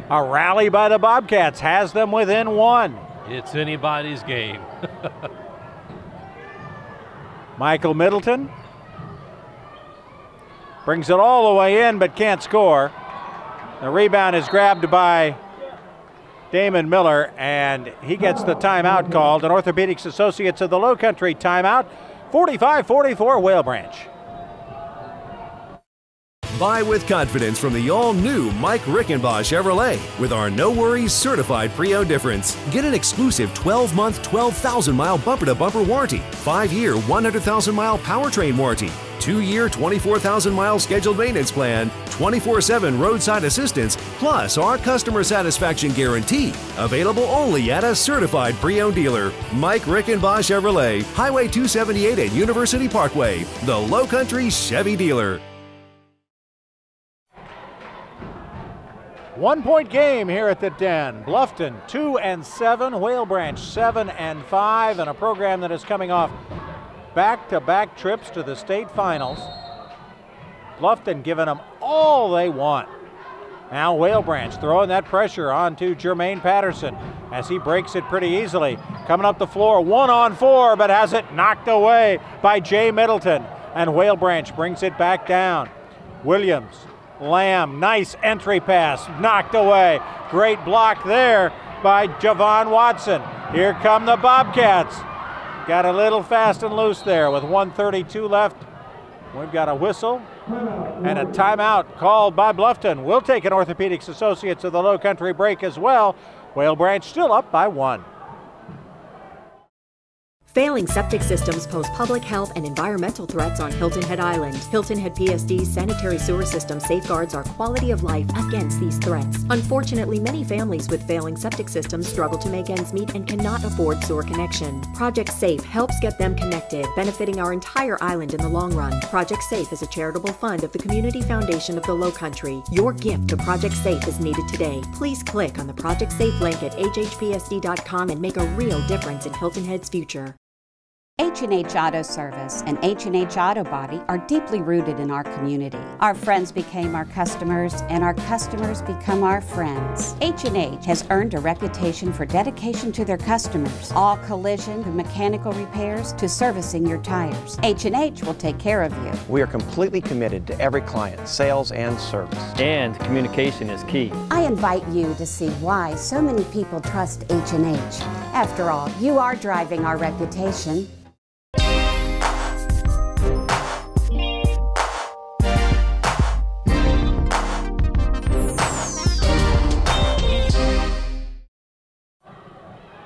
a rally by the Bobcats has them within 1. It's anybody's game. Michael Middleton brings it all the way in but can't score. The rebound is grabbed by Damon Miller, and he gets the timeout called. An Orthopedics Associates of the Lowcountry timeout. 45-44 Whale Branch. Buy with confidence from the all-new Mike Rickenbosch Chevrolet with our No Worries Certified Pre-Owned Difference. Get an exclusive 12-month, 12,000-mile bumper-to-bumper warranty, 5-year, 100,000-mile powertrain warranty, 2-year, 24,000-mile scheduled maintenance plan, 24/7 roadside assistance, plus our customer satisfaction guarantee. Available only at a certified pre-owned dealer. Mike Rickenbosch Chevrolet, Highway 278 at University Parkway, the Lowcountry Chevy dealer. 1-point game here at the Den. Bluffton 2-7, Whale Branch 7-5, and a program that is coming off back-to-back trips to the state finals. Bluffton giving them all they want. Now Whale Branch throwing that pressure onto Jermaine Patterson as he breaks it pretty easily. Coming up the floor, 1-on-4, but has it knocked away by Jay Middleton. And Whale Branch brings it back down. Williams, Lamb, nice entry pass, knocked away. Great block there by Javon Watson. Here come the Bobcats. Got a little fast and loose there with 1:32 left. We've got a whistle and a timeout called by Bluffton. We'll take an Orthopedics Associates of the Lowcountry break as well. Whale Branch still up by 1. Failing septic systems pose public health and environmental threats on Hilton Head Island. Hilton Head PSD's sanitary sewer system safeguards our quality of life against these threats. Unfortunately, many families with failing septic systems struggle to make ends meet and cannot afford sewer connection. Project SAFE helps get them connected, benefiting our entire island in the long run. Project SAFE is a charitable fund of the Community Foundation of the Lowcountry. Your gift to Project SAFE is needed today. Please click on the Project SAFE link at hhpsd.com and make a real difference in Hilton Head's future. H&H Auto Service and H&H Auto Body are deeply rooted in our community. Our friends became our customers, and our customers become our friends. H&H has earned a reputation for dedication to their customers. All collision and mechanical repairs to servicing your tires. H&H will take care of you. We are completely committed to every client, sales and service. And communication is key. I invite you to see why so many people trust H&H. After all, you are driving our reputation.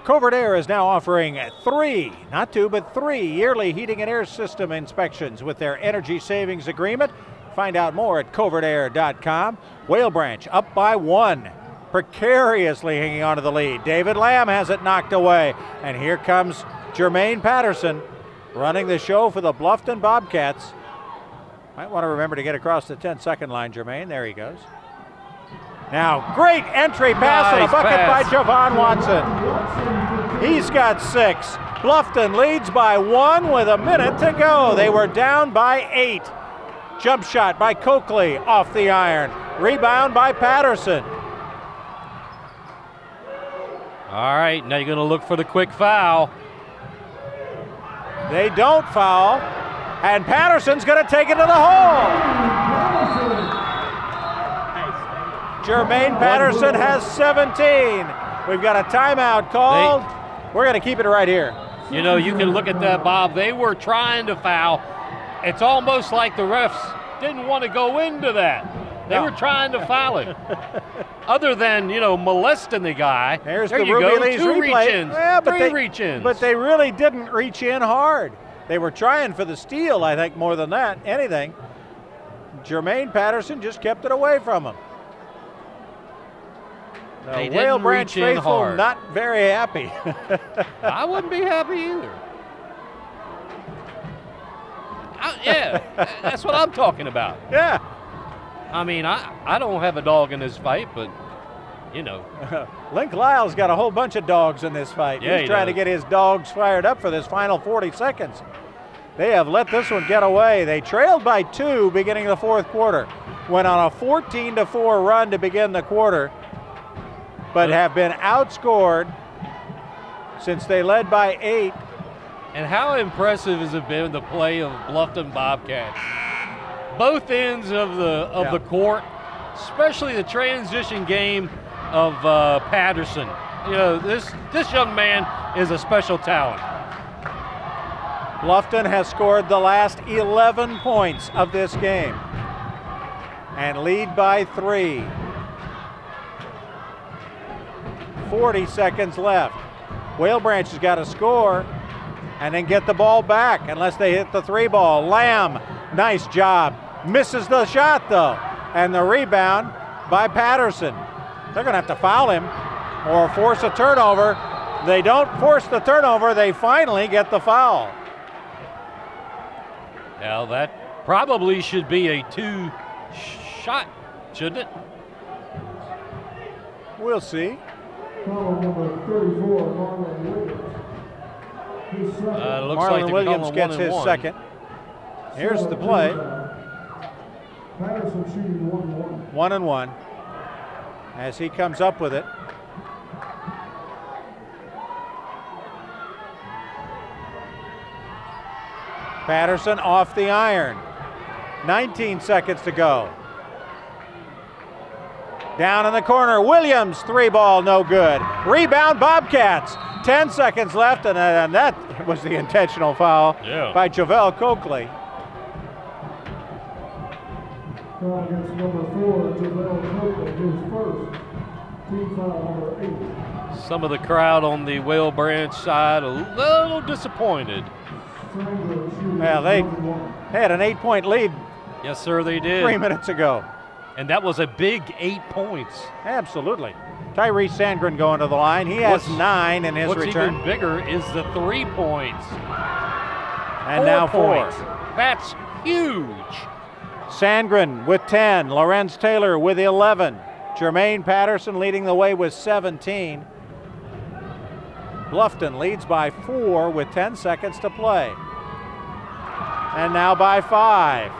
Covert Air is now offering 3, not 2, but 3 yearly heating and air system inspections with their energy savings agreement. Find out more at covertair.com. Whale Branch up by 1, precariously hanging on to the lead. David Lamb has it knocked away, and here comes Jermaine Patterson running the show for the Bluffton Bobcats. Might want to remember to get across the 10-second line, Jermaine. There he goes. Now, great entry pass and a bucket by Javon Watson. He's got 6. Bluffton leads by 1 with a minute to go. They were down by 8. Jump shot by Coakley off the iron. Rebound by Patterson. All right, now you're going to look for the quick foul. They don't foul, and Patterson's going to take it to the hole. Jermaine Patterson has 17. We've got a timeout called. We're going to keep it right here. You know, you can look at that, Bob. They were trying to foul. It's almost like the refs didn't want to go into that. They were trying to foul him. Other than, you know, molesting the guy. There's there the you Ruby go, Lee's 2 replay. reach-ins, Yeah, but 3 reach-ins. But they really didn't reach in hard. They were trying for the steal, I think, more than that, anything. Jermaine Patterson just kept it away from him. The Whale Branch faithful not very happy. I wouldn't be happy either. Yeah, that's what I'm talking about. Yeah. I mean, I don't have a dog in this fight, but, you know. Link Lyle's got a whole bunch of dogs in this fight. Yeah, He's trying to get his dogs fired up for this final 40 seconds. They have let this one get away. They trailed by 2 beginning of the 4th quarter. Went on a 14-4 run to begin the quarter, but have been outscored since they led by 8. And how impressive has it been the play of Bluffton Bobcats? Both ends of the court, especially the transition game of Patterson. You know, this young man is a special talent. Bluffton has scored the last 11 points of this game and lead by 3. 40 seconds left. Whale Branch has got to score and then get the ball back unless they hit the 3 ball. Lamb, nice job. Misses the shot though. And the rebound by Patterson. They're going to have to foul him or force a turnover. They don't force the turnover. They finally get the foul. Now that probably should be a 2-shot, shouldn't it? We'll see. Foul number 34, Marlon Williams. Looks Marlon like Williams gets his second. Here's the play. Patterson shooting 1-1. 1-1 as he comes up with it. Patterson off the iron. 19 seconds to go. Down in the corner, Williams, 3 ball, no good. Rebound, Bobcats. 10 seconds left, and that was the intentional foul by Javel Coakley. Foul against number 4, Javel Coakley, his first. Team foul number 8. Some of the crowd on the Whale Branch side a little disappointed. Well, they had an 8-point lead. Yes, sir, they did. 3 minutes ago. And that was a big 8 points. Absolutely. Tyrese Sandgren going to the line. He has 9 in his return. What's even bigger is the 3 points. And now 4. points. That's huge. Sandgren with 10. Lorenz Taylor with 11. Jermaine Patterson leading the way with 17. Bluffton leads by 4 with 10 seconds to play. And now by 5.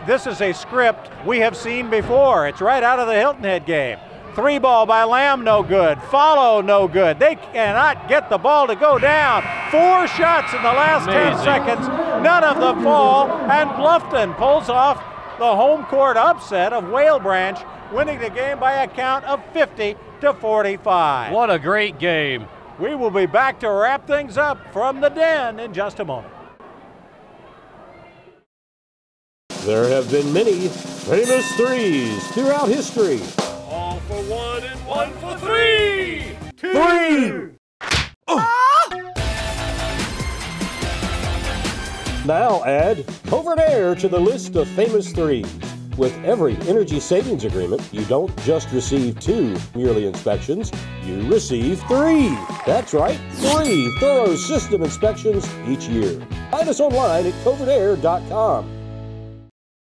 This is a script we have seen before. It's right out of the Hilton Head game. 3 ball by Lamb, no good. Follow, no good. They cannot get the ball to go down. 4 shots in the last 10 seconds. None of them fall. And Bluffton pulls off the home court upset of Whale Branch, winning the game by a count of 50-45. What a great game. We will be back to wrap things up from the Den in just a moment. There have been many famous threes throughout history. All for 1 and 1 for 3. 3! Now add Beaufort Air to the list of famous threes. With every energy savings agreement, you don't just receive 2 yearly inspections, you receive 3. That's right, 3 thorough system inspections each year. Find us online at beaufortair.com.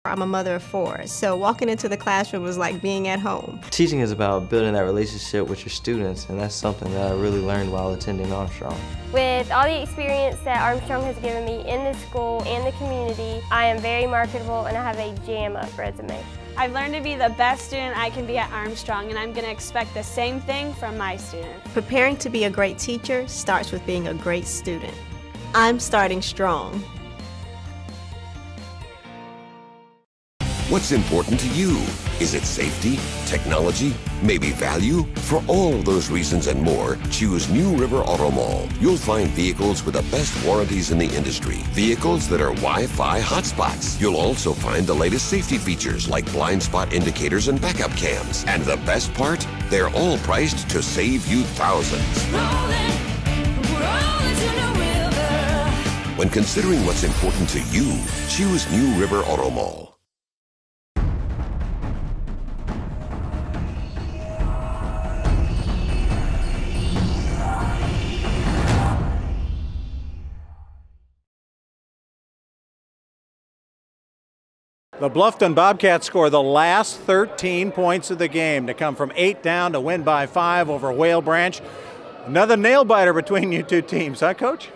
I'm a mother of 4, so walking into the classroom was like being at home. Teaching is about building that relationship with your students, and that's something that I really learned while attending Armstrong. With all the experience that Armstrong has given me in the school and the community, I am very marketable and I have a jam-up resume. I've learned to be the best student I can be at Armstrong, and I'm going to expect the same thing from my students. Preparing to be a great teacher starts with being a great student. I'm starting strong. What's important to you? Is it safety, technology, maybe value? For all of those reasons and more, choose New River Auto Mall. You'll find vehicles with the best warranties in the industry. Vehicles that are Wi-Fi hotspots. You'll also find the latest safety features like blind spot indicators and backup cams. And the best part? They're all priced to save you thousands. When considering what's important to you, choose New River Auto Mall. The Bluffton Bobcats score the last 13 points of the game to come from 8 down to win by 5 over Whale Branch. Another nail-biter between you two teams, huh, Coach?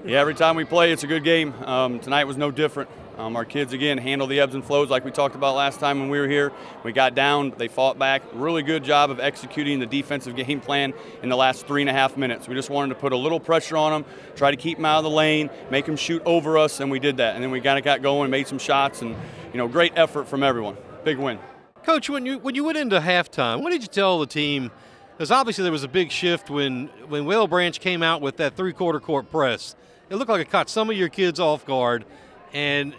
Yeah, every time we play, it's a good game. Tonight was no different. Our kids, again, handle the ebbs and flows like we talked about last time when we were here. We got down, they fought back. Really good job of executing the defensive game plan in the last 3.5 minutes. We just wanted to put a little pressure on them, try to keep them out of the lane, make them shoot over us, and we did that. And then we kind of got going, made some shots, and great effort from everyone. Big win. Coach, when you went into halftime, what did you tell the team? Because obviously there was a big shift when Whale Branch came out with that 3/4 court press. It looked like it caught some of your kids off guard. And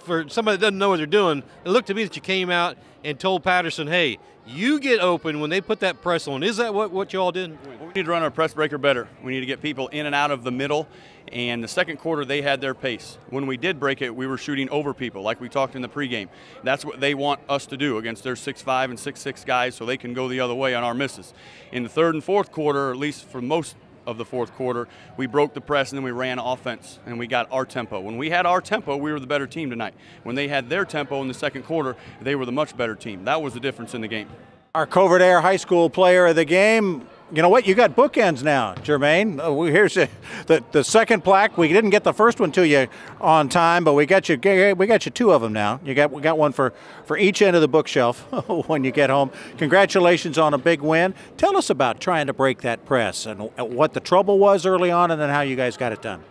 for somebody that doesn't know what they're doing, it looked to me that you came out and told Patterson, hey, you get open when they put that press on. Is that what you all did? We need to run our press breaker better. We need to get people in and out of the middle. And the second quarter, they had their pace. When we did break it, we were shooting over people like we talked in the pregame. That's what they want us to do against their 6'5" and 6'6" guys so they can go the other way on our misses. In the third and fourth quarter, or at least for most of the fourth quarter, we broke the press and then we ran offense and we got our tempo. When we had our tempo, we were the better team tonight. When they had their tempo in the second quarter, they were the much better team. That was the difference in the game. Our Covert High School player of the game. You know what? You got bookends now, Jermaine. Here's the second plaque. We didn't get the first one to you on time, but we got you 2 of them now. We got one for each end of the bookshelf when you get home. Congratulations on a big win. Tell us about trying to break that press and what the trouble was early on, and then how you guys got it done.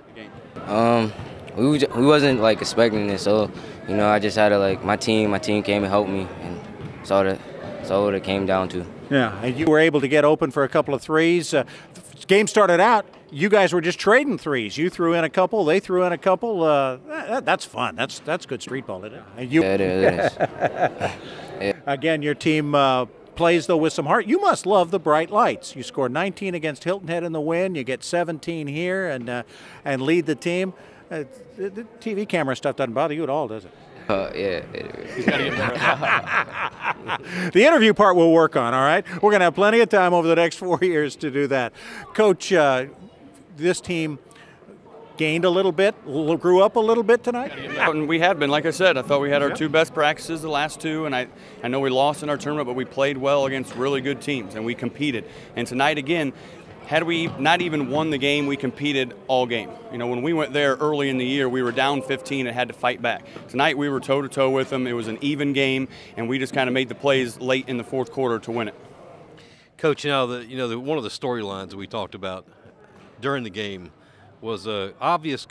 We wasn't expecting this, so I just had to my team came and helped me, and that's what it came down to. Yeah, and you were able to get open for a couple of threes. Game started out, you guys were just trading threes. You threw in a couple, they threw in a couple. That's fun. That's good street ball, isn't it? Yeah, it is. Yeah. Again, your team plays, though, with some heart. You must love the bright lights. You scored 19 against Hilton Head in the win. You get 17 here and lead the team. The TV camera stuff doesn't bother you at all, does it? Yeah. He's got to get more. The interview part we'll work on, all right? We're going to have plenty of time over the next 4 years to do that. Coach, this team gained a little bit, grew up a little bit tonight? We had been, like I said, I thought we had our 2 best practices the last 2, and I know we lost in our tournament, but we played well against really good teams, and we competed. And tonight, again, had we not even won the game, we competed all game. When we went there early in the year, we were down 15 and had to fight back. Tonight, we were toe-to-toe with them. It was an even game, and we just kind of made the plays late in the fourth quarter to win it. Coach, one of the storylines that we talked about during the game was a obvious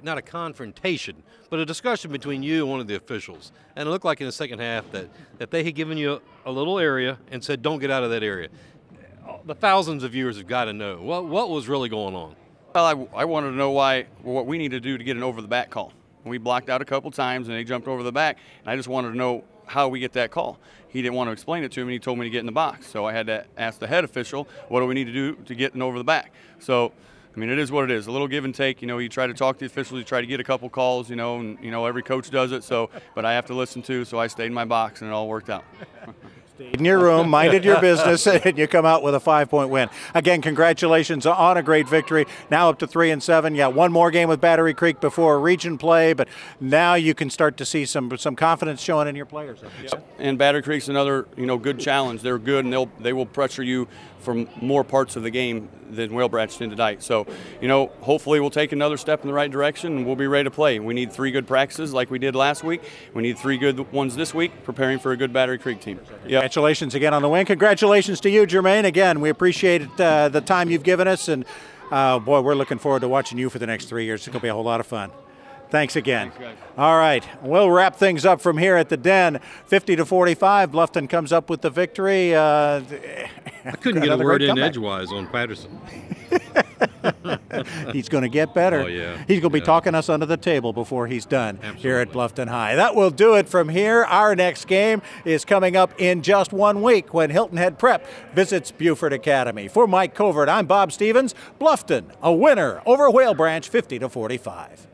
not a confrontation, but a discussion between you and one of the officials. And it looked like in the second half that they had given you a little area and said, don't get out of that area. The thousands of viewers have got to know what was really going on. Well, I wanted to know what we need to do to get an over-the-back call. We blocked out a couple times, and they jumped over the back, and I just wanted to know how we get that call. He didn't want to explain it to me, and he told me to get in the box. So I had to ask the head official, what do we need to do to get an over-the-back? So, it is what it is, a little give and take. You try to talk to the officials, you try to get a couple calls, and every coach does it. So, but I have to listen too, so I stayed in my box, and it all worked out. In your room, minded your business, and you come out with a 5-point win. Again, congratulations on a great victory. Now up to 3-7. You got one more game with Battery Creek before region play, but now you can start to see some confidence showing in your players. Yeah. And Battery Creek's another good challenge. They're good, and they will pressure you from more parts of the game than Whale Branch did tonight. So, hopefully we'll take another step in the right direction, and we'll be ready to play. We need 3 good practices like we did last week. We need 3 good ones this week, preparing for a good Battery Creek team. Yep. Congratulations again on the win. Congratulations to you, Jermaine. Again, we appreciate the time you've given us, and boy, we're looking forward to watching you for the next 3 years. It's going to be a whole lot of fun. Thanks again. Thanks, guys. All right, we'll wrap things up from here at the Den. 50-45, Bluffton comes up with the victory. I couldn't get a word in comeback. edgewise on Patterson. He's going to get better. Oh, yeah. He's going to be talking us under the table before he's done here at Bluffton High. That will do it from here. Our next game is coming up in just 1 week when Hilton Head Prep visits Beaufort Academy. For Mike Covert, I'm Bob Stevens. Bluffton, a winner over Whale Branch, 50-45.